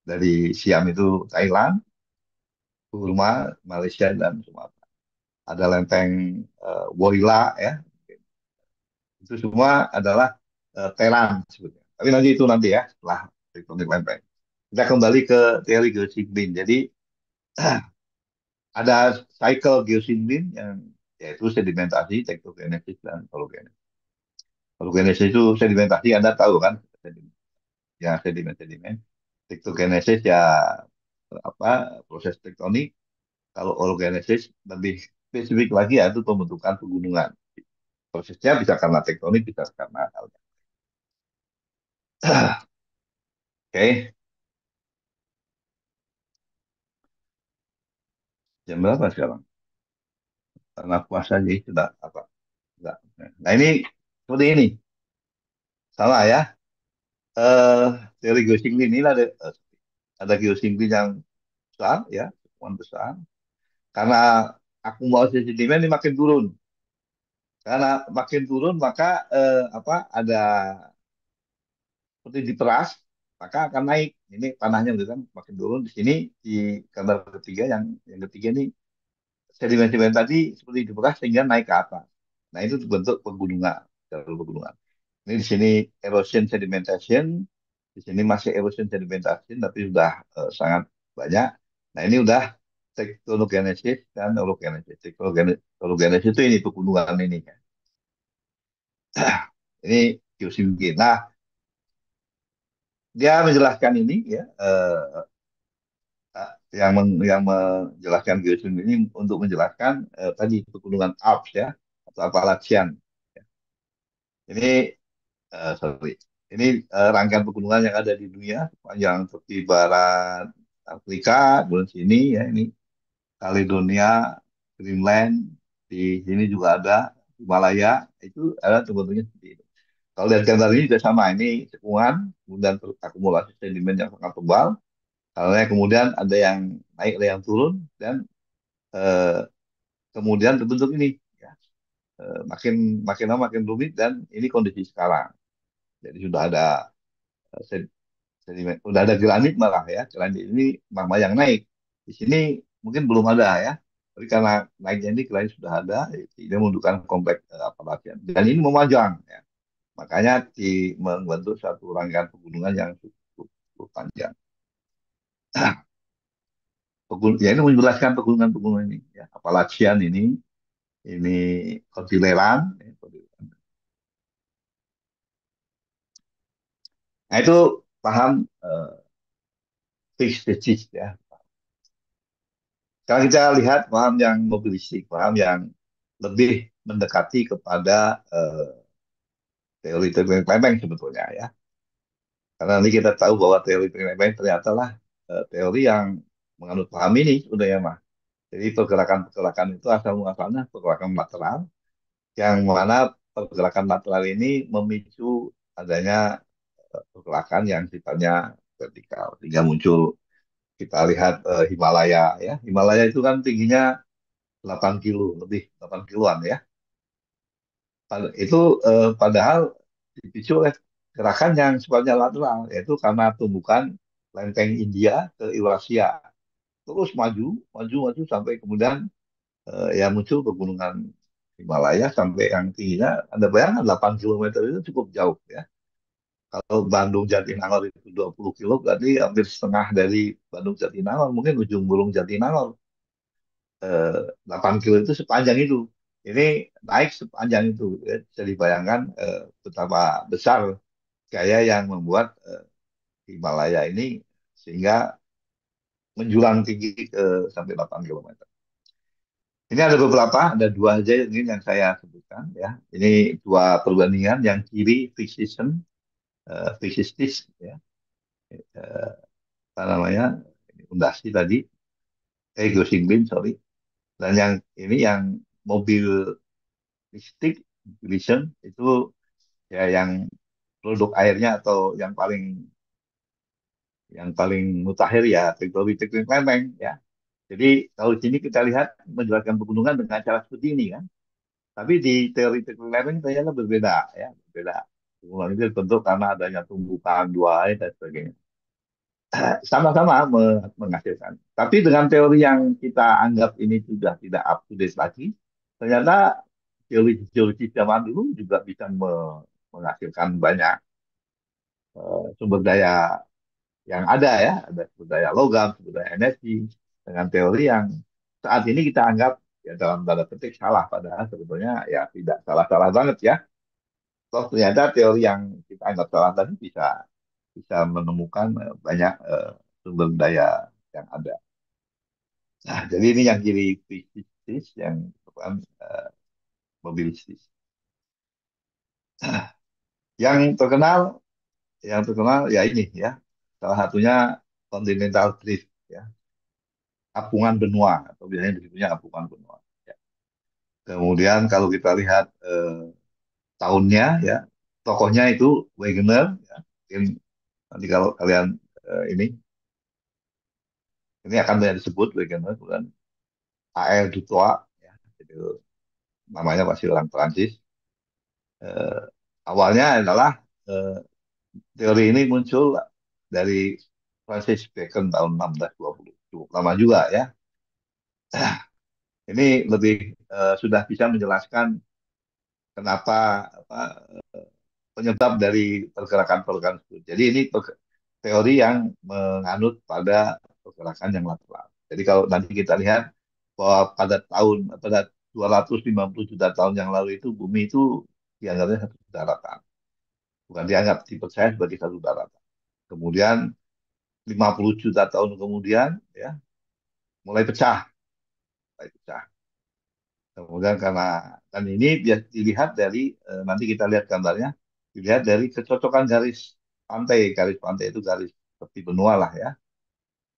dari Siam itu Thailand, Burma, Malaysia, dan Sumatera. Ada lempeng Woyla ya, itu semua adalah teran sebetulnya. Tapi nanti itu nanti ya setelah tektonik lempeng. Kita kembali ke teori geosinkline. Jadi ada cycle geosinkline yang yaitu sedimentasi, tektogenesis dan orogenesis. Orogenesis itu sedimentasi Anda tahu kan? Ya sedimen-sedimen. Tektogenesis ya apa proses tektonik. Kalau orogenesis lebih spesifik lagi ya itu pembentukan pegunungan. Prosesnya bisa karena tektonik, bisa karena hal yang Oke, jam berapa sekarang? Karena puasa jadi sudah apa? Enggak. Nah ini seperti ini, salah ya. Eh Teori geosinkline ini ada geosinkline yang besar ya, temuan besar. Karena akumulasi sedimen ini makin turun. Karena makin turun maka ada seperti diperas maka akan naik. Ini tanahnya gitu kan makin turun. Di sini di gambar ketiga yang ketiga ini sedimen-sedimen tadi seperti dibekas sehingga naik ke atas. Nah itu bentuk pegunungan, jalur pegunungan. Ini di sini erosion sedimentation, di sini masih erosion sedimentation tapi sudah sangat banyak. Nah ini udah tektonogenesis dan orogenesis. Tektonogenesis itu ini pegunungan ini. Ini geosinkronis. Nah dia menjelaskan ini ya yang menjelaskan geosyn ini untuk menjelaskan tadi pegunungan Alps ya atau Appalachian. Ini sorry, ini rangkaian pegunungan yang ada di dunia sepanjang tepi barat Afrika, kemudian sini ya ini Caledonia, Greenland, di sini juga ada Himalaya, itu ada bentuknya seperti itu. Kalau lihat gambar ini juga sama, ini cekungan, kemudian terakumulasi sedimen yang sangat tebal, karena kemudian ada yang naik, ada yang turun, dan eh, kemudian terbentuk ini ya. Makin makin lama makin rumit dan ini kondisi sekarang. Jadi sudah ada sedimen, sudah ada granit malah ya. Granit ini magma yang naik. Di sini mungkin belum ada ya. Tapi karena naiknya ini granit sudah ada, ini menunjukkan kompleks Appalachian. Dan ini memanjang ya. Makanya membentuk satu rangkaian pegunungan yang cukup panjang. Ya ini menjelaskan pegunungan-pegunungan ini ya. Appalachian ini Cordilleran. Ya, Cordilleran. Nah itu paham fixed disease ya. Sekarang kita lihat paham yang mobilistik, paham yang lebih mendekati kepada teori teori Lempeng sebetulnya ya. Karena nanti kita tahu bahwa teori teori Lempeng ternyata lah teori yang menganut paham ini sudah ya mah. Jadi pergerakan-pergerakan itu asal muasalnya pergerakan lateral yang mana pergerakan lateral ini memicu adanya pergerakan yang sifatnya vertikal sehingga muncul kita lihat Himalaya ya. Himalaya itu kan tingginya 8 kilo, lebih 8 kiloan ya. Itu padahal dipicu oleh gerakan yang sifatnya lateral, yaitu karena tumbukan lempeng India ke Eurasia. Terus maju, maju, maju sampai kemudian ya muncul pegunungan Himalaya sampai yang tingginya, Anda bayangkan 8 kilometer itu cukup jauh ya. Kalau Bandung Jatinangor itu 20 kilo, berarti hampir setengah dari Bandung Jatinangor, mungkin ujung burung Jatinangor. 8 kilo itu sepanjang itu. Ini naik sepanjang itu. Ya. Bisa dibayangkan betapa besar gaya yang membuat Himalaya ini sehingga menjulang tinggi ke sampai 8 kilometer. Ini ada beberapa, ada dua aja ini yang saya sebutkan ya. Ini dua perbandingan yang kiri fixation, fixistis ya. Eh, apa namanya? Undasi tadi, Gaussian sorry. Dan yang ini yang mobil listrik Vision itu ya yang produk airnya atau yang paling mutakhir ya tektonik lempeng ya. Jadi kalau di sini kita lihat menjelaskan pegunungan dengan cara seperti ini kan. Tapi di teori tektonik lempeng ternyata berbeda ya, berbeda. Pegunungan itu terbentuk karena adanya tumbukan dua air dan sebagainya. Sama-sama menghasilkan. Tapi dengan teori yang kita anggap ini sudah tidak up to date lagi, ternyata geologi zaman dulu juga bisa menghasilkan banyak sumber daya yang ada sumber daya logam, sumber daya energi dengan teori yang saat ini kita anggap ya dalam tanda petik salah, padahal sebetulnya ya tidak salah-salah banget ya. Toh ternyata teori yang kita anggap salah tadi bisa bisa menemukan banyak sumber daya yang ada. Nah, jadi ini yang kiri fisik yang bukan mobilistis. Yang terkenal, yang terkenal ya ini ya, salah satunya continental drift ya, apungan benua atau biasanya disebutnya apungan benua. Ya. Kemudian kalau kita lihat tahunnya ya, tokohnya itu Wegener. Ya. Mungkin nanti kalau kalian ini akan banyak disebut Wegener dan A.R. Dutoit, ya, itu namanya pasti orang Prancis. Eh, Awalnya adalah eh, teori ini muncul dari Francis Bacon tahun 1620. Cukup lama juga ya. Ini lebih sudah bisa menjelaskan kenapa apa, penyebab dari pergerakan-pergerakan tersebut. Jadi ini teori yang menganut pada pergerakan yang lateral. Jadi kalau nanti kita lihat bahwa pada 250 juta tahun yang lalu itu bumi itu dianggapnya satu daratan, bukan dianggap dipercaya sebagai satu daratan. Kemudian 50 juta tahun kemudian ya mulai pecah, mulai pecah. Kemudian karena dan ini dilihat dari nanti kita lihat gambarnya, dilihat dari kecocokan garis pantai. Garis pantai itu garis seperti benua lah ya.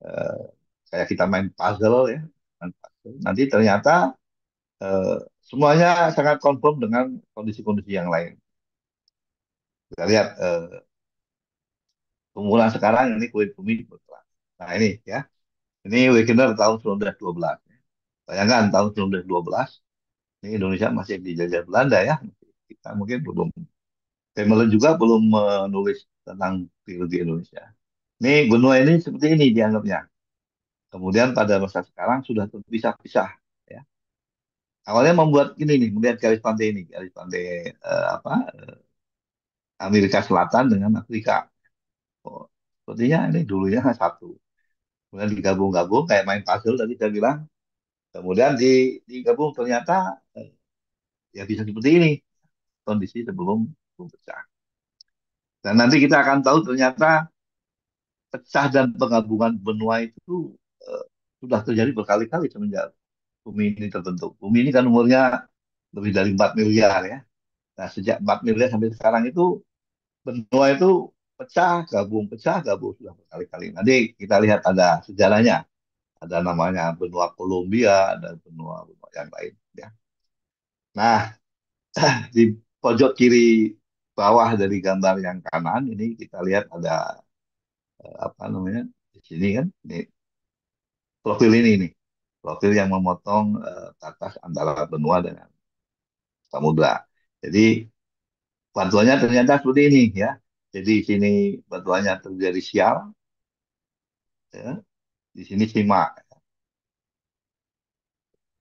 Eh, Kayak kita main puzzle ya. Main puzzle. Nanti ternyata eh, semuanya sangat konform dengan kondisi-kondisi yang lain. Kita lihat kemunculan sekarang ini kulit bumi bergerak. Nah ini ya, ini Wegener tahun 1912. Bayangkan tahun 1912, ini Indonesia masih dijajah Belanda ya. Kita mungkin belum Cameron juga belum menulis tentang trilogi Indonesia. Ini benua ini seperti ini dianggapnya. Kemudian pada masa sekarang sudah terpisah-pisah. Ya. Awalnya membuat ini nih, melihat garis pantai ini, garis pantai apa Amerika Selatan dengan Afrika. Oh, sepertinya ini dulunya satu. Kemudian digabung-gabung kayak main puzzle tadi saya bilang. Kemudian digabung ternyata ya bisa seperti ini kondisi sebelum sebelum pecah. Dan nanti kita akan tahu ternyata pecah dan penggabungan benua itu eh, sudah terjadi berkali-kali semenjak bumi ini terbentuk. Bumi ini kan umurnya lebih dari 4 miliar ya. Nah, sejak 4 miliar sampai sekarang itu benua itu pecah, gabung sudah berkali-kali. Nanti kita lihat ada sejarahnya. Ada namanya benua Kolombia, ada benua-benua yang lain ya. Nah, di pojok kiri bawah dari gambar yang kanan ini kita lihat ada apa namanya? Di sini kan ini profil ini nih. Profil yang memotong batas antara benua dengan samudra. Jadi bantuannya ternyata seperti ini ya. Jadi di sini bantuannya terjadi sial, ya. Di sini simak.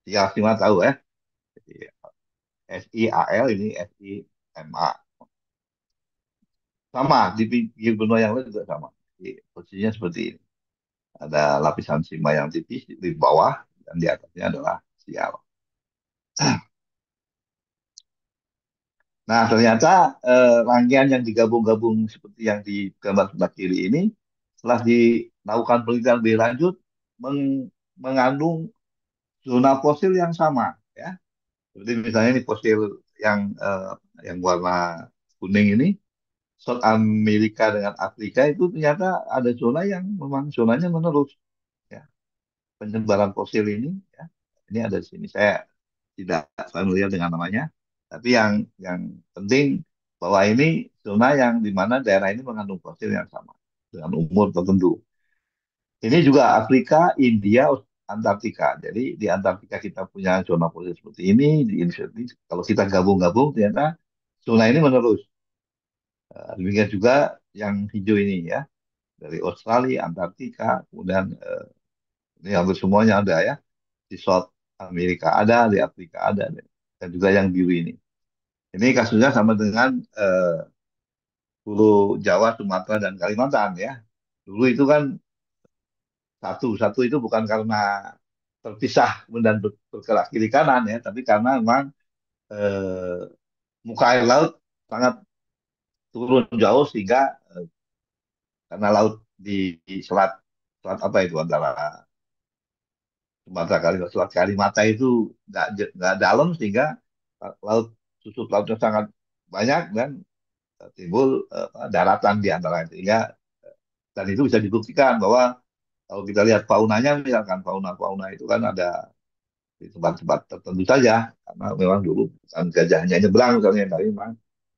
Sial simak tahu ya. Jadi, SIAL ini SIMA. Sama di pinggir benua yang lain juga sama. Jadi, posisinya seperti ini. Ada lapisan sima yang tipis di bawah dan di atasnya adalah sial. Nah, ternyata rangkaian yang digabung-gabung seperti yang di gambar sebelah kiri ini setelah dilakukan penelitian lebih lanjut mengandung zona fosil yang sama ya. Seperti misalnya ini fosil yang warna kuning ini, South Amerika dengan Afrika itu ternyata ada zona yang memang zonanya menerus ya. Penyebaran fosil ini ya. Ini ada di sini. Saya tidak familiar dengan namanya, tapi yang penting bahwa ini zona yang di mana daerah ini mengandung fosil yang sama dengan umur tertentu. Ini juga Afrika, India, Antartika. Jadi di Antartika kita punya zona fosil seperti ini, di Indonesia ini kalau kita gabung-gabung ternyata zona ini menerus. Demikian juga yang hijau ini ya, dari Australia, Antartika, kemudian ini hampir semuanya ada ya, di South Amerika ada, di Afrika ada, dan juga yang biru ini. Ini kasusnya sama dengan Pulau Jawa, Sumatera, dan Kalimantan ya. Dulu itu kan satu itu bukan karena terpisah dan bergerak kiri kanan ya, tapi karena memang eh, muka air laut sangat turun jauh sehingga karena laut di selat selat apa itu antara Sumatera Kalimantan, Selat Kalimantan itu nggak dalam sehingga laut susut lautnya sangat banyak dan timbul daratan di antara itu. Sehingga dan itu bisa dibuktikan bahwa kalau kita lihat faunanya misalkan fauna-fauna itu kan ada di tempat-tempat tertentu saja karena memang dulu bukan gajahnya nyebrang misalnya tapi memang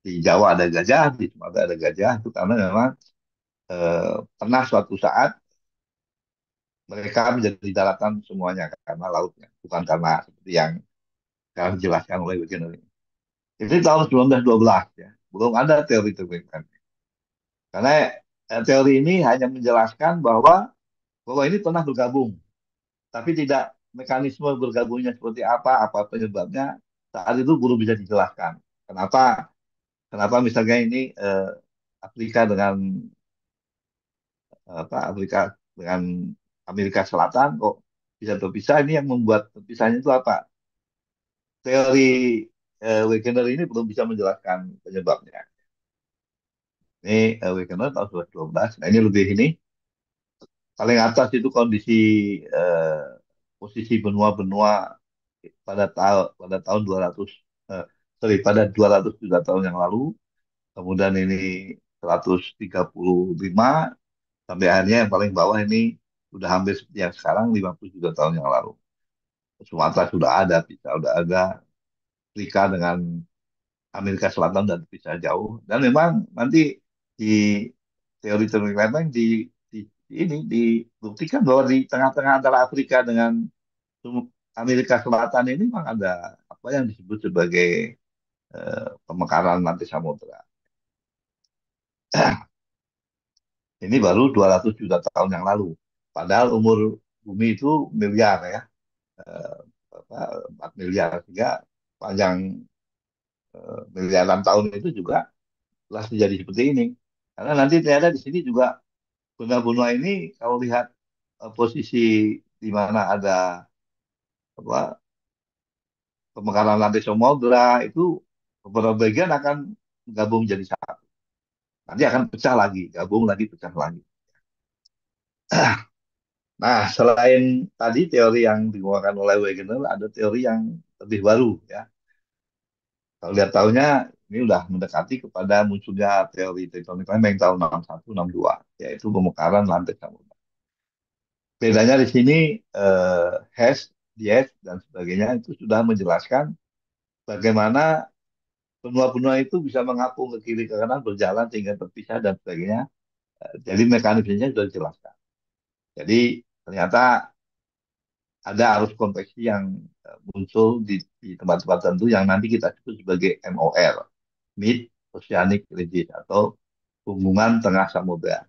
di Jawa ada gajah, di Sumatera ada gajah itu karena memang pernah suatu saat mereka menjadi daratan semuanya karena lautnya bukan karena seperti yang sekarang dijelaskan oleh Wegener ini. Itu tahun 1912 ya belum ada teori-teori kan karena teori ini hanya menjelaskan bahwa ini pernah bergabung, tapi tidak mekanisme bergabungnya seperti apa penyebabnya saat itu belum bisa dijelaskan. Kenapa kenapa misalnya ini Afrika dengan Afrika dengan Amerika Selatan kok bisa terpisah? Ini yang membuat terpisahnya itu apa? Teori Wegener ini belum bisa menjelaskan penyebabnya. Ini Wegener tahun 2012. Nah ini lebih ini paling atas itu kondisi eh, posisi benua-benua pada tahun 200 eh, pada 200 juta tahun yang lalu. Kemudian ini 135 sampai akhirnya yang paling bawah ini sudah hampir seperti yang sekarang 50 juta tahun yang lalu. Sumatera sudah ada, bisa sudah ada, Afrika dengan Amerika Selatan dan bisa jauh. Dan memang nanti di teori-teori lain ini dibuktikan bahwa di tengah-tengah antara Afrika dengan Amerika Selatan ini memang ada apa yang disebut sebagai pemekaran nanti samudra. Ini baru 200 juta tahun yang lalu. Padahal umur bumi itu miliar ya, eh, 4 miliar, sehingga panjang miliaran tahun itu juga telah terjadi seperti ini. Karena nanti ternyata di sini juga benua-benua ini kalau lihat posisi di mana ada apa pemekaran lantai samudra itu beberapa bagian akan gabung jadi satu. Nanti akan pecah lagi, gabung lagi, pecah lagi. Nah, selain tadi teori yang dikeluarkan oleh Wegener, ada teori yang lebih baru ya. Kalau lihat tahunnya ini udah mendekati kepada munculnya teori tektonik lempeng tahun 61, 62, yaitu pemekaran lantai samudra. Bedanya di sini Hess, Diaz, dan sebagainya itu sudah menjelaskan bagaimana benua-benua itu bisa mengapung ke kiri ke kanan berjalan sehingga terpisah dan sebagainya. Jadi mekanismenya sudah dijelaskan. Jadi ternyata ada arus konveksi yang muncul di tempat-tempat tertentu yang nanti kita sebut sebagai MOR, Mid Oceanic Ridges atau hubungan tengah samudra.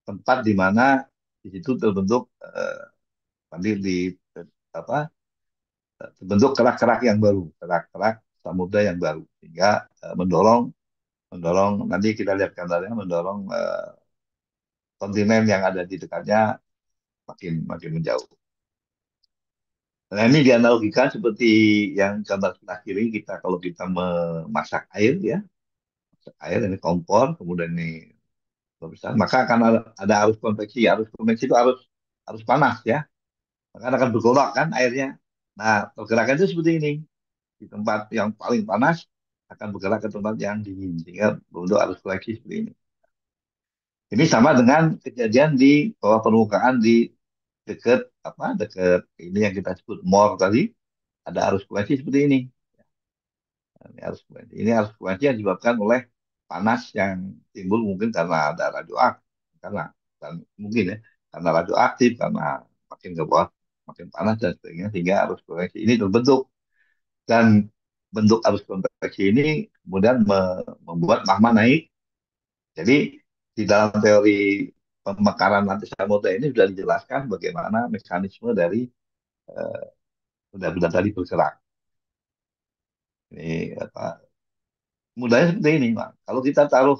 Tempat di mana di situ terbentuk nanti apa terbentuk kerak-kerak yang baru, kerak-kerak samudra yang baru, sehingga mendorong mendorong nanti kita lihat gambarnya mendorong kontinen yang ada di dekatnya makin makin menjauh. Nah ini dianalogikan seperti yang gambar sebelah kiri kita kalau kita memasak air ya, masak air ini kompor, kemudian ini besar, maka akan ada arus konveksi. Arus konveksi itu arus panas ya, maka akan bergolak kan airnya. Nah pergerakan itu seperti ini, di tempat yang paling panas akan bergerak ke tempat yang dingin sehingga bentuk arus koleksi seperti ini. Ini sama dengan kejadian di bawah permukaan di dekat ini yang kita sebut MOR tadi, ada arus koleksi seperti ini. Ini arus koleksi yang disebabkan oleh panas yang timbul mungkin karena ada radioaktif, karena dan mungkin ya karena radioaktif, karena makin ke bawah makin panas dan sebagainya sehingga arus koleksi ini terbentuk. Dan bentuk arus konveksi ini kemudian membuat magma naik. Jadi di dalam teori pemekaran lantai samudra ini sudah dijelaskan bagaimana mekanisme dari eh, benda-benda tadi bergerak. Ini mudahnya seperti ini, Pak. Kalau kita taruh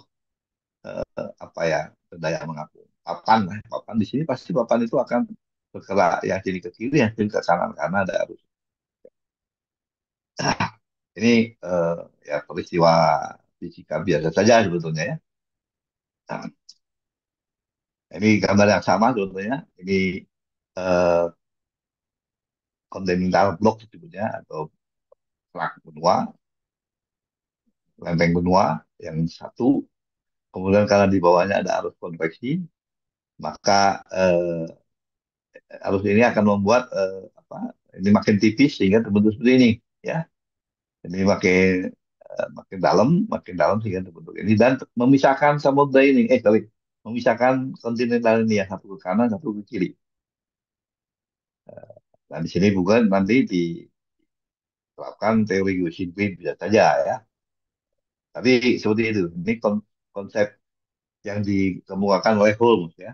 apa ya benda yang mengapung, papan, papan di sini pasti papan itu akan bergerak yang jadi ke kiri, yang jadi ke kanan karena ada arus. Ini ya peristiwa fisika biasa saja sebetulnya ya. Nah, ini gambar yang sama sebetulnya. Ini eh, continental block sebetulnya atau kerak benua, lempeng benua yang satu. Kemudian karena di bawahnya ada arus konveksi, maka arus ini akan membuat ini makin tipis sehingga terbentuk seperti ini, ya. Ini makin dalam sehingga terbentuk ini dan memisahkan samudra ini, sorry, memisahkan kontinental ini yang satu ke kanan, satu ke kiri. Dan di sini bukan nanti diterapkan teori geosidbrid bisa saja ya. Tapi seperti itu. Ini konsep yang dikemukakan oleh Holmes ya,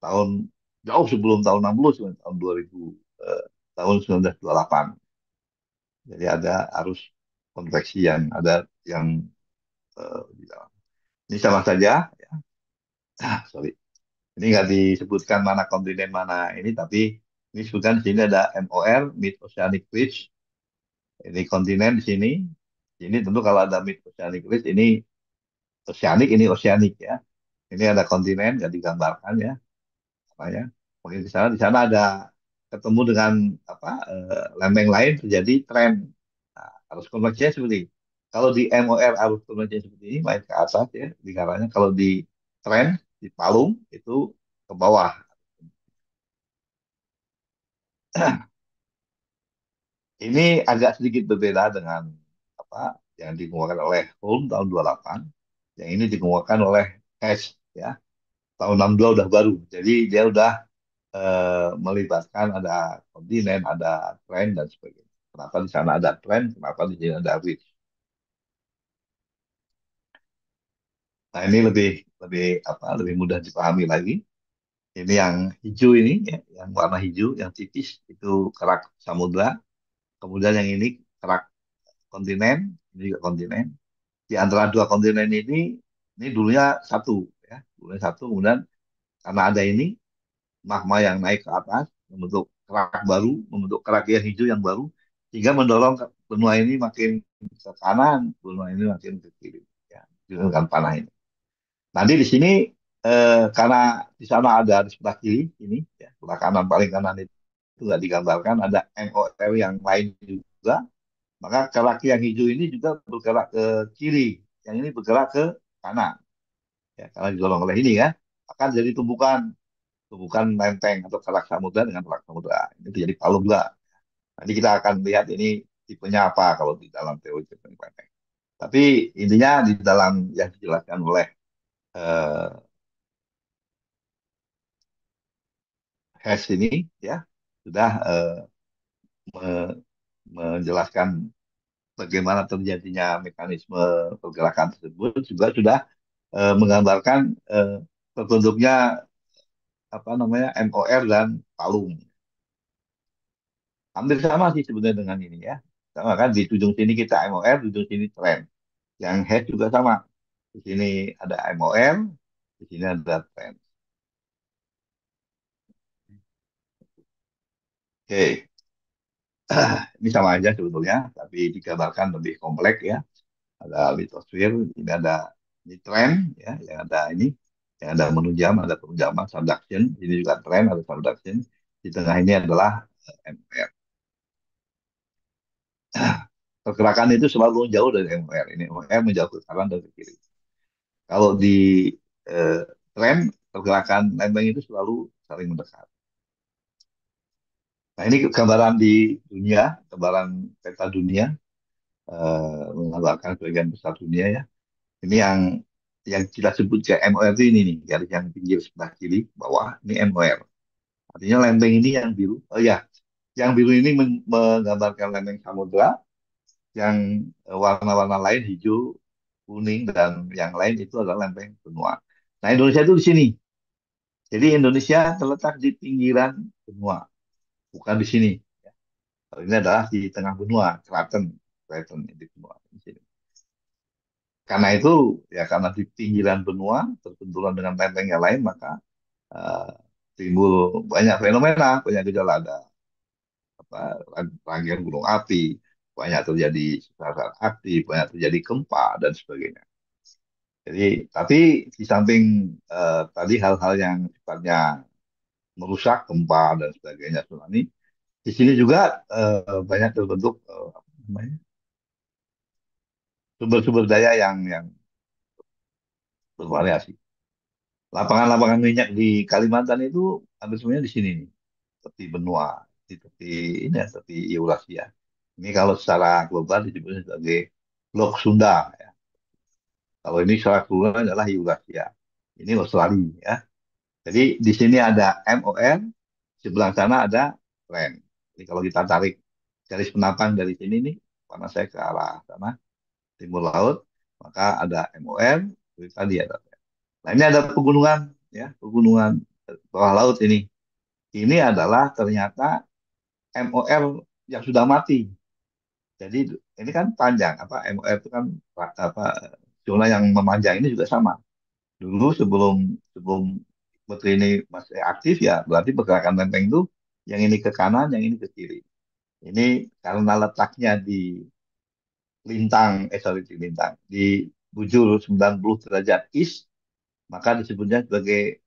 tahun jauh sebelum tahun 60, tahun 2000, tahun 1928. Jadi ada arus konveksi yang ada yang di dalam. Ini sama saja, sorry. Ini nggak disebutkan mana kontinen mana ini, tapi ini disebutkan di sini ada MOR, Mid Oceanic Ridge. Ini kontinen di sini. Ini tentu kalau ada Mid Oceanic Ridge, ini oceanic ya. Ini ada kontinen nggak digambarkan ya, apa ya. Mungkin di sana ada ketemu dengan apa lempeng lain terjadi tren. Nah, arus konveksinya seperti ini. Kalau di MOR arus konveksinya seperti ini main ke atas ya lingkarannya. Kalau di tren di palung itu ke bawah. Ini agak sedikit berbeda dengan apa yang dikemukakan oleh Holm tahun 28. Yang ini dikemukakan oleh Hess ya tahun 62 udah baru. Jadi dia udah melibatkan ada kontinen, ada tren dan sebagainya. Kenapa di sana ada tren, kenapa di sini ada ridge. Nah ini lebih lebih lebih mudah dipahami lagi. Ini yang hijau ini, ya, yang warna hijau, yang tipis itu kerak samudra. Kemudian yang ini kerak kontinen, ini juga kontinen. Di antara dua kontinen ini dulunya satu, ya, dulunya satu. Kemudian karena ada ini magma yang naik ke atas, membentuk kerak baru, membentuk kerak yang hijau yang baru, sehingga mendorong benua ini makin ke kanan, benua ini makin ke kiri, ya, dengan panah ini. Nanti di sini karena di sana ada di sebelah kiri ini, ya, sebelah kanan paling kanan itu nggak digambarkan ada NOR yang lain juga, maka kerak yang hijau ini juga bergerak ke kiri, yang ini bergerak ke kanan, ya, karena didorong oleh ini ya, akan jadi tumpukan tumpukan lempeng atau kerak samudra dengan kerak samudra. Ini jadi palung juga. Nanti kita akan lihat ini tipenya apa kalau di dalam teori tectonic lempeng. Tapi intinya di dalam yang dijelaskan oleh eh, Hess ini ya sudah me- menjelaskan bagaimana terjadinya mekanisme pergerakan tersebut juga sudah menggambarkan eh, terbentuknya apa namanya MOR dan palung. Hampir sama sih sebenarnya dengan ini ya. Sama kan di ujung sini kita MOR, di ujung sini tren. Yang head juga sama. Di sini ada MOR, di sini ada tren. Oke, ini sama aja sebetulnya, tapi digambarkan lebih kompleks ya. Ada litosfer, ini ada ini tren, ya, yang ada ini, yang ada menunjam, ada penunjaman, subduction. Ini juga tren, ada subduction. Di tengah ini adalah MOR. Pergerakan itu selalu jauh dari MOR. Ini MOR menjauh ke kanan dan ke kiri. Kalau di eh, tren, pergerakan lempeng itu selalu saling mendekat. Nah, ini gambaran di dunia, gambaran peta dunia, menggambarkan sebagian besar dunia ya. Ini yang kita sebut kayak MOR itu ini nih, garis yang pinggir sebelah kiri, bawah, ini MOR. Artinya lempeng ini yang biru. Oh ya, yang biru ini menggambarkan lempeng samudra, yang warna-warna lain hijau, kuning, dan yang lain itu adalah lempeng benua. Nah, Indonesia itu di sini. Jadi Indonesia terletak di pinggiran benua, bukan di sini. Ini adalah di tengah benua, Klaten, Klaten di benua di sini. Karena itu, ya karena di pinggiran benua terbenturan dengan lempeng yang lain, maka eh, timbul banyak fenomena, banyak gejala ada apa, rangkaian gunung api, banyak terjadi sesar aktif, banyak terjadi gempa dan sebagainya. Jadi, tapi di samping tadi hal-hal yang sifatnya merusak gempa dan sebagainya tsunami, di sini juga banyak terbentuk apa namanya sumber-sumber daya yang bervariasi. Lapangan-lapangan minyak di Kalimantan itu hampir semuanya di sini nih, tepi benua, di tepi ini ya, tepi Eurasia. Ini kalau secara global disebutnya sebagai Blok Sunda. Ya. Kalau ini secara global adalah Eurasia. Ini Australia. Ya. Jadi di sini ada MON, sebelah sana ada tren. Jadi kalau kita tarik garis penapang dari sini nih, karena saya ke arah sana, timur laut, maka ada MON, tadi ada tren. Nah, ini ada pegunungan, ya, pegunungan bawah laut ini. Ini adalah ternyata MOR yang sudah mati. Jadi ini kan panjang, apa MOR itu kan apa zona yang memanjang ini juga sama. Dulu sebelum sebelum batu ini masih aktif ya, berarti pergerakan lempeng itu yang ini ke kanan, yang ini ke kiri. Ini karena letaknya di sorry, di lintang, di bujur 90 derajat east, maka disebutnya sebagai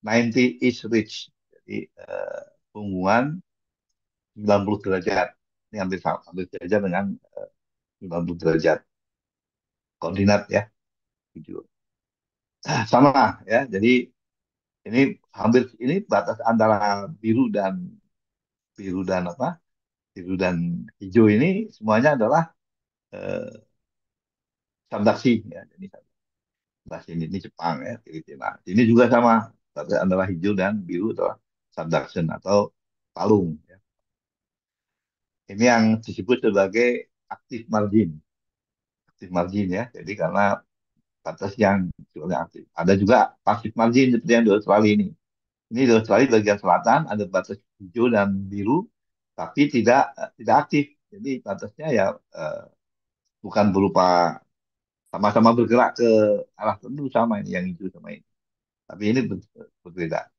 90 east ridge. Jadi punggungan 90 derajat. Ini hampir sama, hampir derajat dengan 90 derajat koordinat ya. Bujur. Sama ya. Jadi ini hampir ini batas antara biru dan apa? Biru dan hijau ini semuanya adalah eh, subduksi ya. Jadi sebelah sini ini Jepang ya, Filipina. Ini juga sama, antara hijau dan biru adalah subduction atau palung. Ya. Ini yang disebut sebagai active margin, active margin ya. Jadi karena batas yang sifatnya aktif. Ada juga passive margin seperti yang di Australia ini. Ini di Australia bagian selatan ada batas hijau dan biru, tapi tidak aktif. Jadi batasnya ya bukan berupa sama-sama bergerak ke arah tertentu sama ini yang hijau sama ini. Tapi ini berbeda.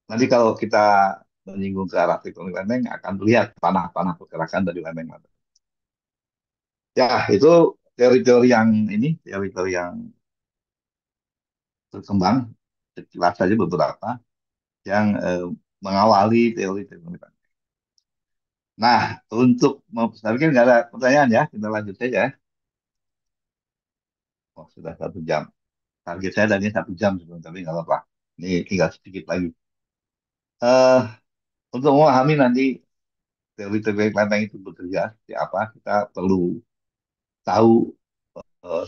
Nanti kalau kita menyinggung ke arah tektonik lempeng akan melihat panah-panah pergerakan dari lempeng mana. Ya, itu teori-teori yang ini, teori-teori yang berkembang, sekilas saja beberapa yang mengawali teori tektonik lempeng. Nah, tapi kan nggak ada pertanyaan ya, kita lanjut saja. Oh, sudah 1 jam. Target saya tadi 1 jam sebelum, tapi nggak apa-apa. Ini tinggal sedikit lagi. Eh, untuk memahami nanti teori tektonik lempeng itu bekerja seperti apa, kita perlu tahu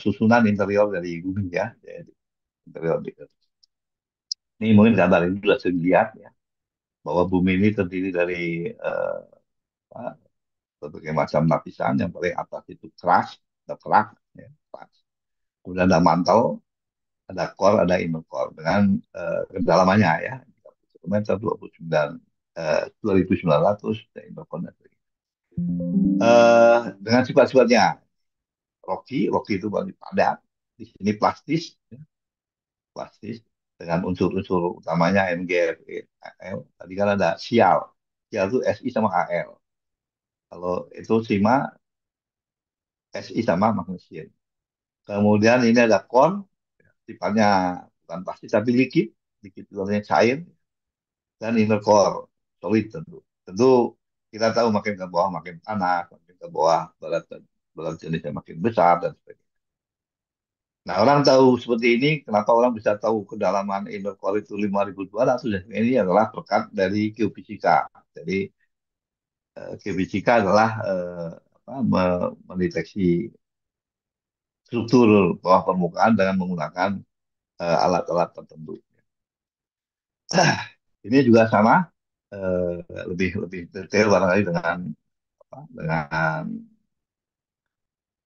susunan interior dari bumi ya. Jadi, interior ini mungkin gambar ini sudah sering lihat ya, bahwa bumi ini terdiri dari apa, berbagai macam lapisan. Yang paling atas itu crust, ada kerak, ya, crust. Kemudian ada mantel, ada core, ada inner core dengan kedalamannya ya, 30 meter, 2.900 dan inner core. Dengan sifat-sifatnya, rocky itu paling padat, di sini plastis, ya, plastis dengan unsur-unsur utamanya MgF, Al. Tadi kan ada sial. Sial itu Si sama Al. Kalau itu Sima, Si sama magnesium. Kemudian ini ada korn, sifatnya bukan plastis tapi liquid. Liquid itu artinya cair. Dan inner core, solid tentu. Tentu kita tahu makin ke bawah makin panas, makin ke bawah berat jenisnya makin besar dan sebagainya. Nah, orang tahu seperti ini, kenapa orang bisa tahu kedalaman inner core itu 5.200? Dan ini adalah berkat dari geofisika. Jadi, geofisika adalah apa, mendeteksi struktur bawah permukaan dengan menggunakan alat-alat tertentu. Ini juga sama, eh, lebih lebih detail barangkali dengan apa, dengan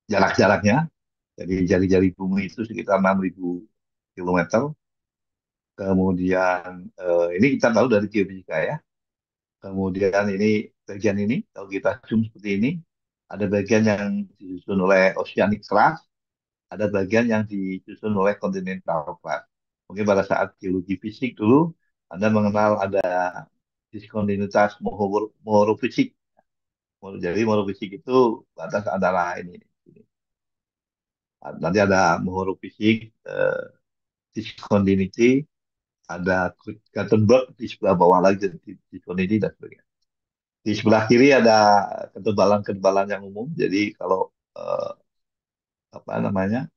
jarak-jaraknya. Jadi jari-jari bumi itu sekitar 6.000 kilometer. Kemudian ini kita tahu dari geofisika ya. Kemudian ini bagian ini, kalau kita zoom seperti ini, ada bagian yang disusun oleh oceanic crust, ada bagian yang disusun oleh continental crust. Mungkin pada saat geologi fisik dulu, Anda mengenal ada diskontinuitas mohrofisik. Jadi mohrofisik itu batas antara ini. Nanti ada mohrofisik, discontinuity, ada Gutenberg di sebelah bawah lagi, discontinuity dan sebagainya. Di sebelah kiri ada ketebalan-ketebalan yang umum. Jadi kalau eh, apa namanya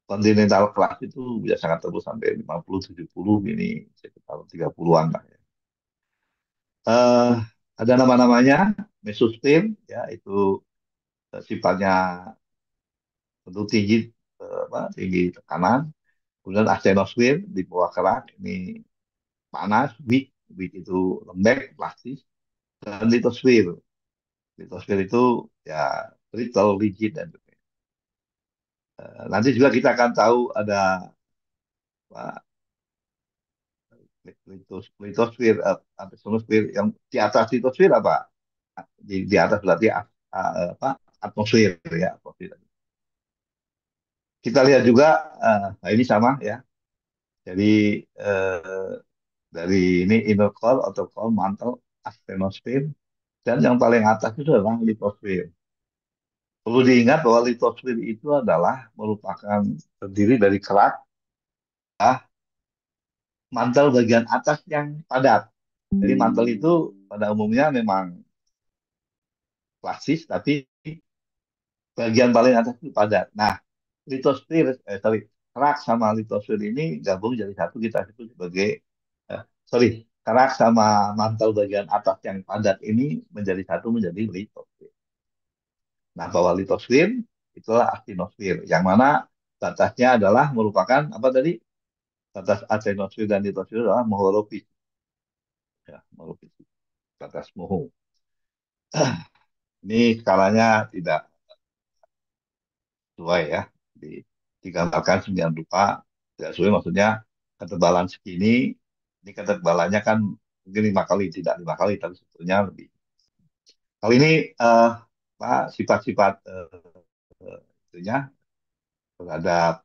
continental class itu bisa sangat tebal sampai 50-70 ini sekitar 30-an lah ya. Eh, ada nama-namanya mesosfer ya itu sifatnya tentu tinggi, tinggi tekanan. Kemudian astenosfer di bawah kerak ini panas, weak itu lembek, plastis. Dan litosfer itu ya brittle, rigid dan nanti juga kita akan tahu ada apa, litosfer, apa, atmosfer yang di atas litosfer apa? Di atas berarti apa? Atmosfer ya, atmosfer. Kita lihat juga, nah ini sama ya. Jadi eh, dari ini inner core, outer core, mantle, asthenosfer, dan yang paling atas itu adalah litosfer. Perlu diingat bahwa litosfer itu adalah merupakan terdiri dari kerak, mantel bagian atas yang padat. Jadi mantel itu pada umumnya memang klasis, tapi bagian paling atas itu padat. Nah, kerak sama litosfer ini gabung jadi satu, kita sebut sebagai, eh, sorry, kerak sama mantel bagian atas yang padat ini menjadi satu, menjadi litosfer. Nah, bawah litosfer itulah aktinosfer, yang mana batasnya adalah merupakan apa tadi? Batas atenosfer dan litosfer adalah moholofis, ya, moholofis, batas moho. Ini skalanya tidak sesuai ya, di, digambarkan sembilan rupa, tidak sesuai, maksudnya ketebalan segini, ini ketebalannya kan mungkin 5 kali, tidak 5 kali, tapi sebetulnya lebih. Kali ini sifat-sifat itunya terhadap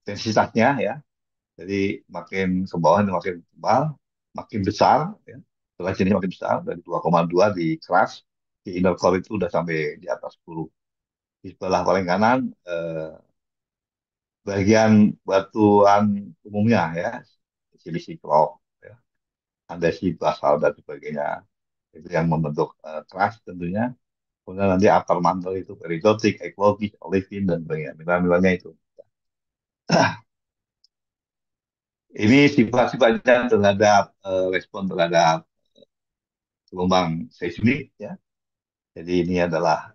densitasnya ya, jadi makin ke bawah ini makin tebal, makin besar ya, setelah sini makin besar, dari 2,2 di keras, di inner core itu udah sampai di atas 10. Di sebelah paling kanan, bagian batuan umumnya ya, silisi rock, ya, andesit, basal dan sebagainya, itu yang membentuk keras tentunya. Kemudian nanti upper mantle itu peridotik, ekologis, olivin dan sebagainya, mineral-mineralnya itu. Ini sifat-sifatnya terhadap respon terhadap gelombang seismik ya. Jadi ini adalah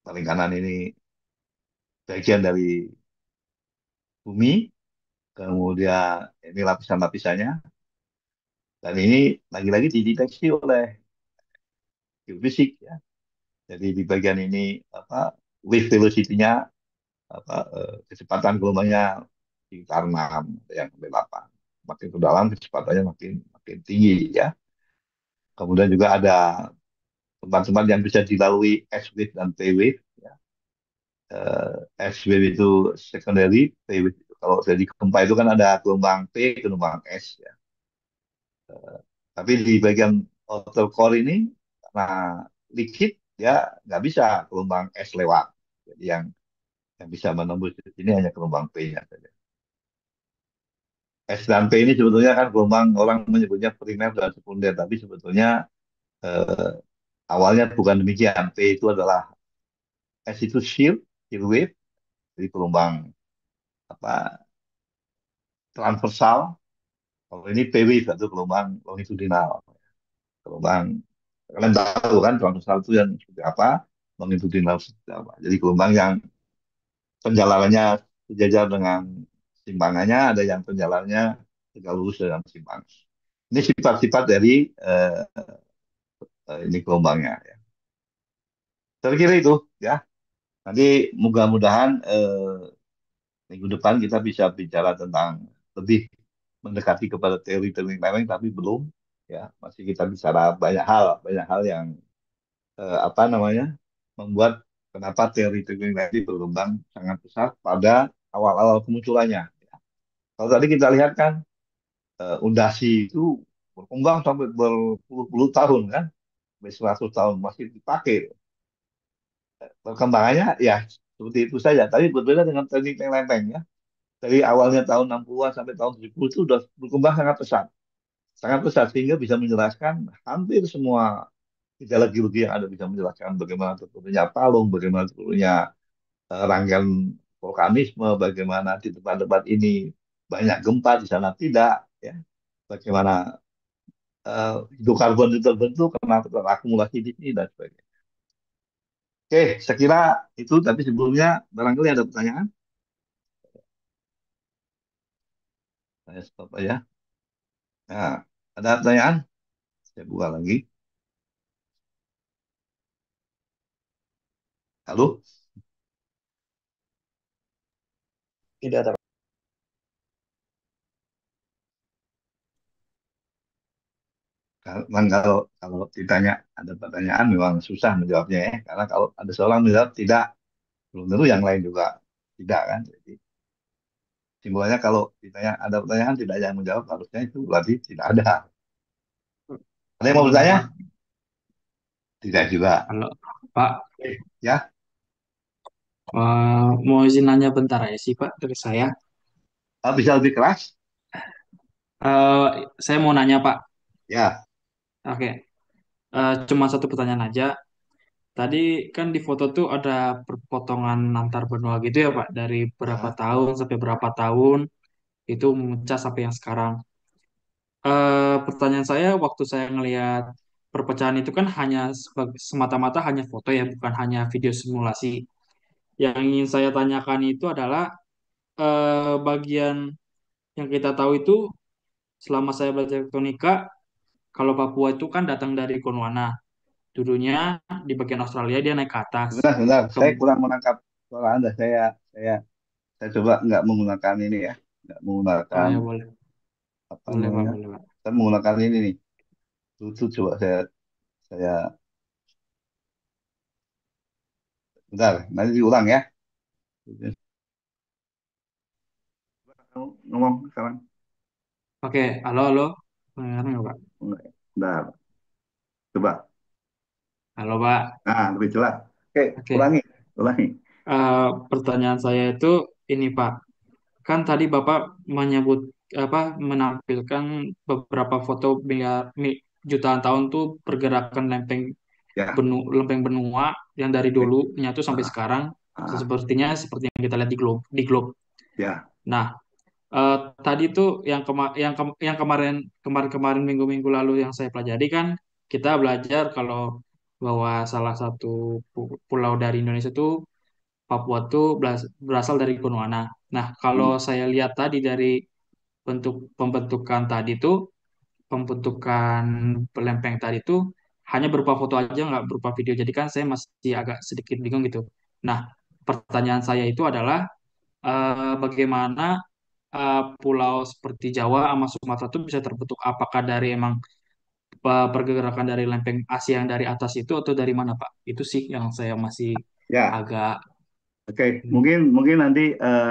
paling kanan ini bagian dari bumi, kemudian ini lapisan-lapisannya, dan ini lagi-lagi dideteksi oleh geofisik ya. Jadi di bagian ini apa, wave velocity-nya, apa, kecepatan gelombangnya sekitar 6 yang sampai 8. Makin ke dalam kecepatannya makin makin tinggi ya. Kemudian juga ada tempat-tempat yang bisa dilalui S wave dan P wave ya. S wave itu secondary, P wave itu kalau jadi gempa itu kan ada gelombang P, gelombang S ya. Tapi di bagian outer core ini karena liquid ya nggak bisa gelombang S lewat. Jadi yang bisa menembus di sini hanya gelombang P-nya saja. S dan P ini sebetulnya kan gelombang, orang menyebutnya primer dan sekunder, tapi sebetulnya eh, awalnya bukan demikian. P itu adalah, S itu shear wave, jadi gelombang apa, transversal. Kalau ini P wave itu gelombang longitudinal, gelombang, kalian tahu kan transversal itu yang seperti apa, longitudinal seperti apa. Jadi gelombang yang penjalanannya sejajar dengan simpangannya, ada yang penjalannya tegak lurus dengan simpang. Ini sifat-sifat dari ini gelombangnya ya. Saya kira itu ya. Nanti mudah-mudahan minggu depan kita bisa bicara tentang lebih mendekati kepada teori-teori lain, tapi belum ya. Masih kita bicara banyak hal yang apa namanya, membuat kenapa teori-teori lain berkembang sangat pesat pada awal-awal kemunculannya. Kalau tadi kita lihat kan, undasi itu berkembang sampai berpuluh-puluh tahun kan, sampai 100 tahun masih dipakai. Perkembangannya ya seperti itu saja, tapi berbeda dengan teknik yang lempeng ya. Dari awalnya tahun 60-an sampai tahun 70 itu sudah berkembang sangat pesat sehingga bisa menjelaskan hampir semua gejala geologi yang ada, bisa menjelaskan bagaimana terbentuknya palung, bagaimana terbentuknya rangkaian vulkanisme, bagaimana di tempat-tempat ini banyak gempa, di sana tidak, ya. Bagaimana hidrokarbon itu terbentuk, kenapa terakumulasi di sini dan sebagainya. Oke, saya kira itu. Tapi sebelumnya barangkali ada pertanyaan. Saya stop aja. Nah, ada pertanyaan? Saya buka lagi. Halo? Tidak ada. Memang kalau ditanya ada pertanyaan memang susah menjawabnya ya. Karena kalau ada seorang menjawab tidak, belum tentu yang lain juga tidak kan. Jadi simbolnya kalau ditanya ada pertanyaan tidak ada yang menjawab harusnya itu berarti tidak ada. Ada yang mau bertanya? Pak, Tidak juga. kalau Pak Ya, mau izin nanya bentar ya sih Pak dari saya. bisa lebih keras? Eh, saya mau nanya Pak. Ya, Oke, cuma satu pertanyaan aja. Tadi kan di foto tuh ada perpotongan antar benua gitu ya Pak, dari berapa ya, tahun sampai berapa tahun itu memecah sampai yang sekarang. Pertanyaan saya waktu saya ngelihat perpecahan itu kan hanya semata-mata hanya foto ya, bukan hanya video simulasi. Yang ingin saya tanyakan itu adalah bagian yang kita tahu itu selama saya belajar tektonika, kalau Papua itu kan datang dari Gondwana. Dulunya di bagian Australia dia naik ke atas. sebentar, sebentar. Saya Kem- kurang menangkap suara Anda. Saya, saya coba nggak menggunakan ini ya, nggak oh menggunakan ya boleh, apa boleh Pak, namanya. boleh Pak. Saya menggunakan ini nih. Bluetooth coba saya bentar. Nanti diulang ya. Kamu ngomong sekarang. Oke, halo, halo. Dengar nggak Pak? Bentar. Coba. Halo Pak. Nah, lebih jelas. Oke, Oke, ulangi, ulangi. pertanyaan saya itu ini Pak. Kan tadi Bapak menyebut apa menampilkan beberapa foto jutaan tahun tuh pergerakan Ya, lempeng benua yang dari baik. dulu menyatu sampai Ah, sekarang ah, sepertinya seperti yang kita lihat di globe. ya, Nah, eh, tadi tuh yang kemarin minggu-minggu lalu yang saya pelajari kan kita belajar kalau bahwa salah satu pulau dari Indonesia tuh Papua tuh berasal dari Gondwana. Nah, kalau hmm, saya lihat tadi dari pembentukan tadi tuh, pembentukan lempeng tadi tuh hanya berupa foto aja, nggak berupa video. Jadi kan saya masih agak sedikit bingung gitu. Nah, pertanyaan saya itu adalah bagaimana pulau seperti Jawa sama Sumatera itu bisa terbentuk? Apakah dari emang pergerakan dari lempeng Asia yang dari atas itu atau dari mana, Pak? Itu sih yang saya masih ya. agak Oke, hmm, mungkin mungkin nanti eh,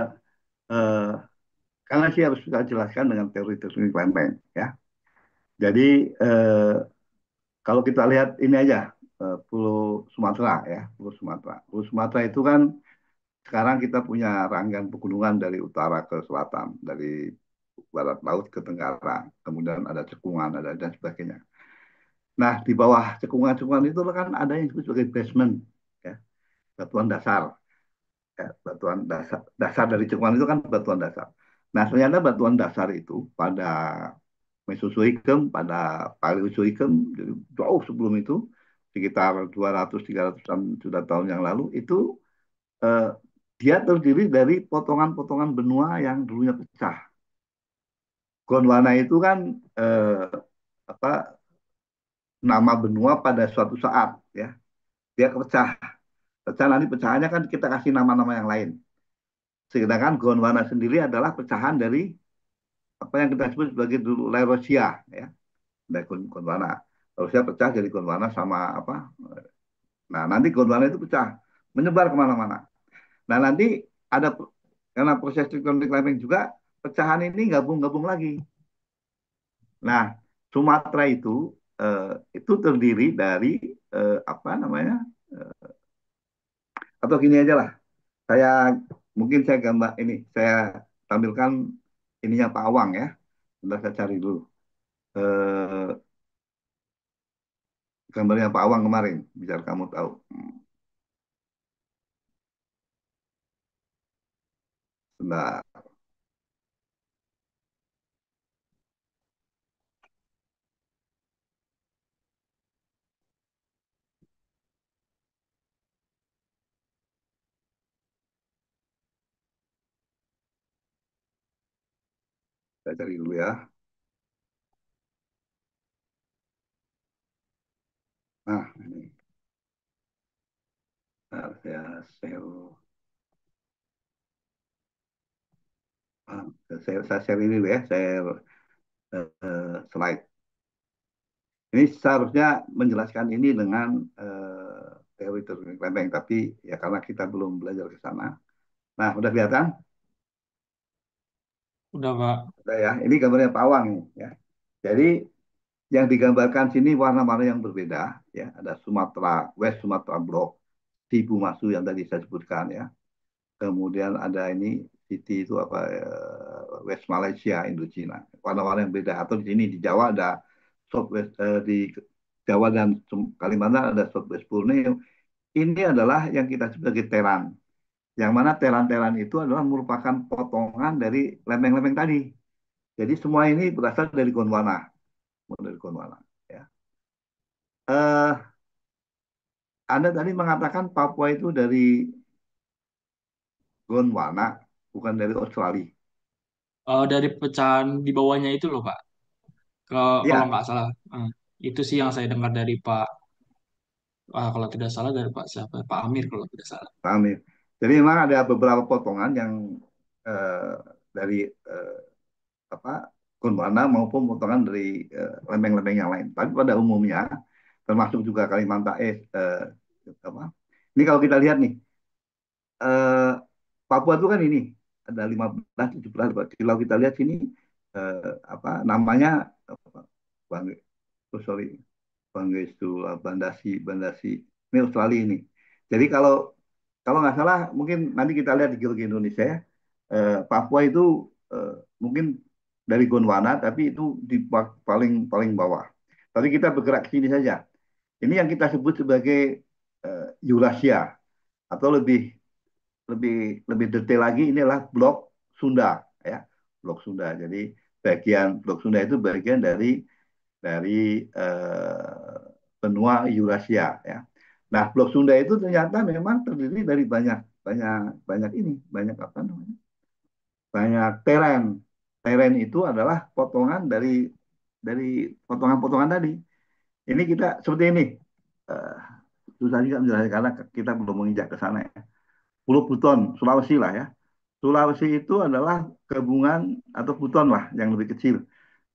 karena sih harus kita jelaskan dengan teori teknik lempeng, ya. Jadi kalau kita lihat ini aja Pulau Sumatera, ya, Pulau Sumatera. Pulau Sumatera itu kan sekarang kita punya rangkaian pegunungan dari utara ke selatan, dari barat laut ke tenggara, kemudian ada cekungan, ada dan sebagainya. Nah, di bawah cekungan-cekungan itu kan ada yang disebut sebagai basement, ya, batuan dasar. Ya, batuan dasar, dasar dari cekungan itu kan batuan dasar. Nah, ternyata batuan dasar itu pada Mesozoikum, pada Paleozoikum, jadi jauh sebelum itu, sekitar 200-300 juta tahun yang lalu, itu eh, dia terdiri dari potongan-potongan benua yang dulunya pecah. Gondwana itu kan eh, apa nama benua pada suatu saat, ya, dia pecah. Pecah nanti pecahannya kan kita kasih nama-nama yang lain. Sedangkan Gondwana sendiri adalah pecahan dari apa yang kita sebut sebagai dulu Laosia, ya, dari Gondwana. Laosia pecah jadi Gondwana sama apa. Nah, nanti Gondwana itu pecah, menyebar kemana-mana. Nah, nanti ada karena proses tektonik lempeng juga pecahan ini gabung-gabung lagi. Nah, Sumatera eh, itu terdiri dari apa namanya? Atau gini aja lah. Saya mungkin saya gambar ini, saya tampilkan ininya Pak Awang ya. Sebentar saya cari dulu. Eh, gambarnya Pak Awang kemarin, biar kamu tahu. Sebentar, saya cari dulu ya. Nah, ini. Nah, saya share ini dulu ya, saya slide. Ini seharusnya menjelaskan ini dengan teori-teori lempeng, tapi ya karena kita belum belajar ke sana. Nah, udah kelihatan? Udah, Pak. Udah ya. Ini gambarnya pawang nih, ya. Jadi yang digambarkan sini warna-warna yang berbeda, ya. Ada Sumatera, West Sumatera Block, Sibu Masu yang tadi saya sebutkan, ya. Kemudian ada ini Siti itu apa West Malaysia, Indochina. Warna-warna yang beda. Atau di sini di Jawa ada Southwest di Jawa dan Kalimantan ada Southwest Borneo. Ini adalah yang kita sebut sebagai teran. Yang mana teran-teran itu adalah merupakan potongan dari lempeng-lempeng tadi. Jadi semua ini berasal dari Gondwana, dari Gondwana. Ya. Eh, Anda tadi mengatakan Papua itu dari Gondwana, bukan dari Australia. Dari pecahan di bawahnya itu loh, Pak. Kalau Iya, nggak salah. Eh, itu sih yang saya dengar dari Pak, kalau tidak salah dari Pak siapa? Pak Amir kalau tidak salah. Pak Amir. Jadi memang ada beberapa potongan yang eh, dari apa Gondwana maupun potongan dari lempeng-lempeng yang lain. Tapi pada umumnya, termasuk juga Kalimantan apa? Ini kalau kita lihat nih, eh, Papua itu kan ini ada 15 17. Kalau kita lihat sini apa namanya apa, Bang, oh sorry, Banggestu, Bandasi, Bandasi. Ini Australia ini. Jadi kalau kalau nggak salah, mungkin nanti kita lihat di geologi Indonesia ya. Papua itu eh, mungkin dari Gondwana, tapi itu di paling paling bawah. Tapi kita bergerak ke sini saja. Ini yang kita sebut sebagai Eurasia atau lebih lebih lebih detail lagi ini adalah blok Sunda ya, blok Sunda. Jadi bagian blok Sunda itu bagian dari benua Eurasia ya. Nah, blok Sunda itu ternyata memang terdiri dari banyak banyak banyak ini, banyak apa namanya? Banyak teren. Teren itu adalah potongan dari potongan-potongan tadi. Ini kita seperti ini. Eh, Susah juga menjelaskan karena kita belum menginjak ke sana ya. Pulau Buton, Sulawesi lah ya. Sulawesi itu adalah gabungan atau Buton lah yang lebih kecil.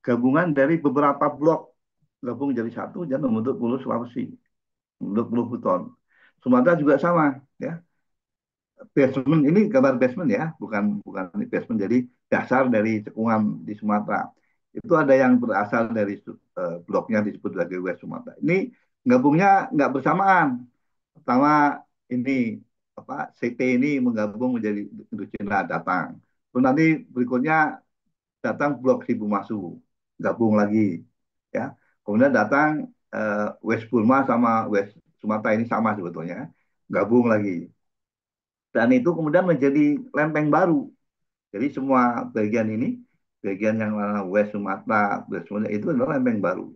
Gabungan dari beberapa blok gabung jadi satu dan membentuk Pulau Sulawesi, membentuk Pulau Buton. Sumatera juga sama ya. Basement ini gambar basement ya, bukan bukan basement. Jadi dasar dari cekungan di Sumatera. Itu ada yang berasal dari bloknya disebut sebagai West Sumatera. Ini gabungnya nggak bersamaan. Pertama ini apa CT ini menggabung menjadi Indochina datang. Terus nanti berikutnya datang blok Sibu Masu, gabung lagi ya. Kemudian datang West Burma sama West Sumatera ini sama sebetulnya, gabung lagi. Dan itu kemudian menjadi lempeng baru. Jadi semua bagian ini, bagian yang mana West Sumatera, West Sumatera itu adalah lempeng baru.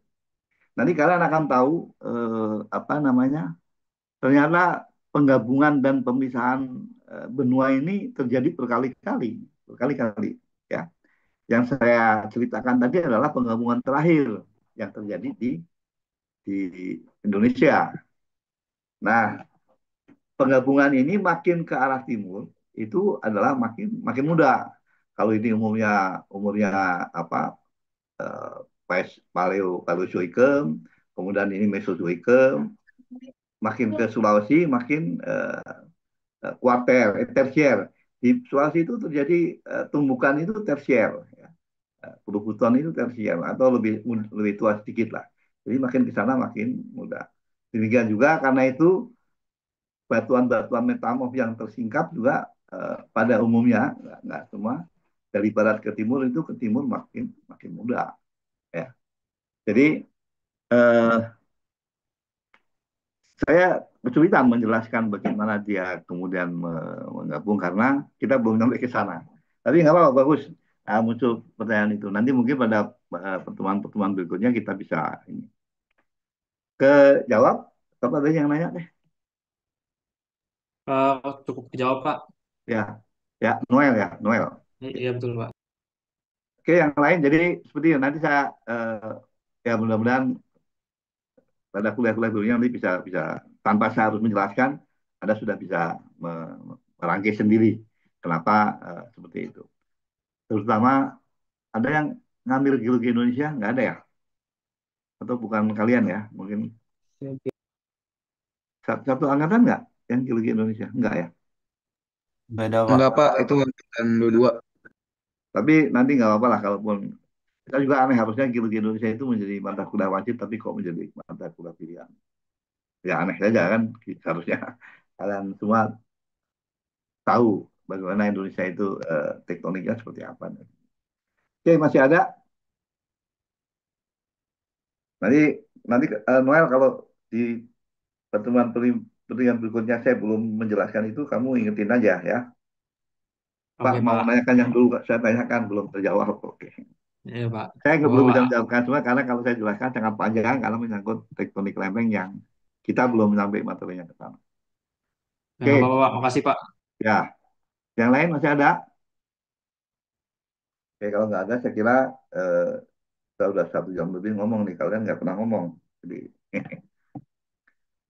Nanti kalian akan tahu apa namanya. Ternyata penggabungan dan pemisahan benua ini terjadi berkali-kali, berkali-kali. Ya, yang saya ceritakan tadi adalah penggabungan terakhir yang terjadi di Indonesia. Nah, penggabungan ini makin ke arah timur itu adalah makin makin muda. Kalau ini umurnya apa eh, Paleozoikum, kemudian ini Mesozoikum, makin ke Sulawesi makin kuarter, tersier. Di Sulawesi itu terjadi tumbukan itu tersier, ya. Perbukitan itu tersier atau lebih tua sedikit lah. Jadi makin ke sana makin muda. Demikian juga karena itu batuan-batuan metamorf yang tersingkap juga pada umumnya nggak semua dari barat ke timur itu ke timur makin makin muda ya. Jadi eh, saya kesulitan menjelaskan bagaimana dia kemudian menggabung karena kita belum sampai ke sana. Tapi nggak apa-apa, bagus. Muncul pertanyaan itu. Nanti mungkin pada pertemuan-pertemuan berikutnya kita bisa ini. Ke jawab. Apa tadi yang nanya deh? Cukup dijawab, Pak. Ya, ya Noel ya, Noel. Iya, betul, Pak. Oke, yang lain. Jadi seperti itu. Nanti saya ya mudah-mudahan pada kuliah-kuliah berikutnya nanti bisa bisa tanpa saya harus menjelaskan, Anda sudah bisa merangkai sendiri kenapa seperti itu. Terutama ada yang ngambil geologi Indonesia nggak ada ya? atau bukan kalian ya? Mungkin satu angkatan nggak yang geologi Indonesia? Enggak ya. Beda, Pak. Enggak Pak, itu angkatan 22. Tapi nanti nggak apa-apa lah kalaupun kita juga aneh harusnya geologi Indonesia itu menjadi mata kuliah wajib tapi kok menjadi mata kuliah pilihan. Ya aneh saja kan harusnya kalian semua tahu bagaimana Indonesia itu tektoniknya seperti apa. Oke, masih ada. Nanti nanti Noel kalau di pertemuan pertemuan berikutnya saya belum menjelaskan itu kamu ingetin aja ya. Pak Oke, mau Pak. menanyakan yang dulu saya tanyakan belum terjawab. Oke. Iya, Pak. Saya nggak Oh, belum bisa Pak. menjawabkan semua karena kalau saya jelaskan sangat panjang karena menyangkut tektonik lempeng yang kita belum sampai materinya ke sana. Ya, nggak Oke, apa-apa, Pak. Makasih, Pak. ya. Yang lain masih ada? Oke, kalau nggak ada saya kira eh, kita udah 1 jam lebih ngomong nih. Kalian nggak pernah ngomong. Jadi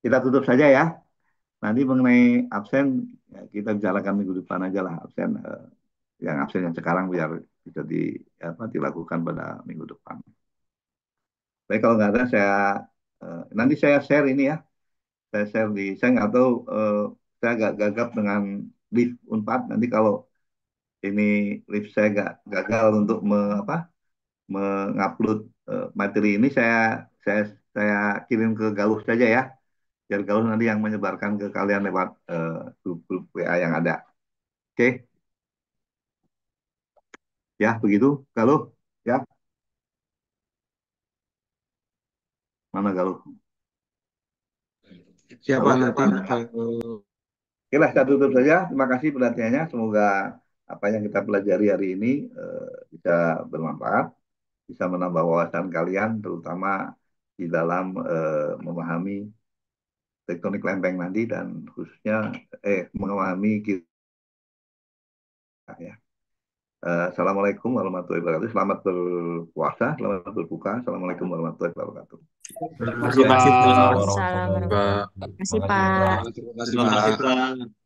kita tutup saja ya. Nanti mengenai absen ya, kita bicarakan minggu depan aja lah absen yang absen yang sekarang biar bisa dilakukan pada minggu depan. Baik kalau nggak ada saya nanti saya share ini ya. Saya nggak tahu saya agak gagap dengan lift Unpad. Nanti kalau ini lift saya gagal untuk mengupload materi ini saya saya kirim ke Galuh saja ya. Biar Galuh nanti yang menyebarkan ke kalian lewat grup-grup WA yang ada. Oke, ya begitu Galuh. Ya, mana Galuh? Siapa Galuh. nanti Oke lah, kita tutup saja. Terima kasih perhatiannya. Semoga apa yang kita pelajari hari ini bisa bermanfaat, bisa menambah wawasan kalian, terutama di dalam memahami tektonik lempeng nanti dan khususnya memahami kita ya. Assalamualaikum warahmatullahi wabarakatuh. Selamat berpuasa, selamat berbuka. Assalamualaikum warahmatullahi wabarakatuh. Makasih, Terima kasih, Pak. Pak. Salam. Pak? Terima kasih, Pak. Terima kasih Terima kasih, Pak. Pak.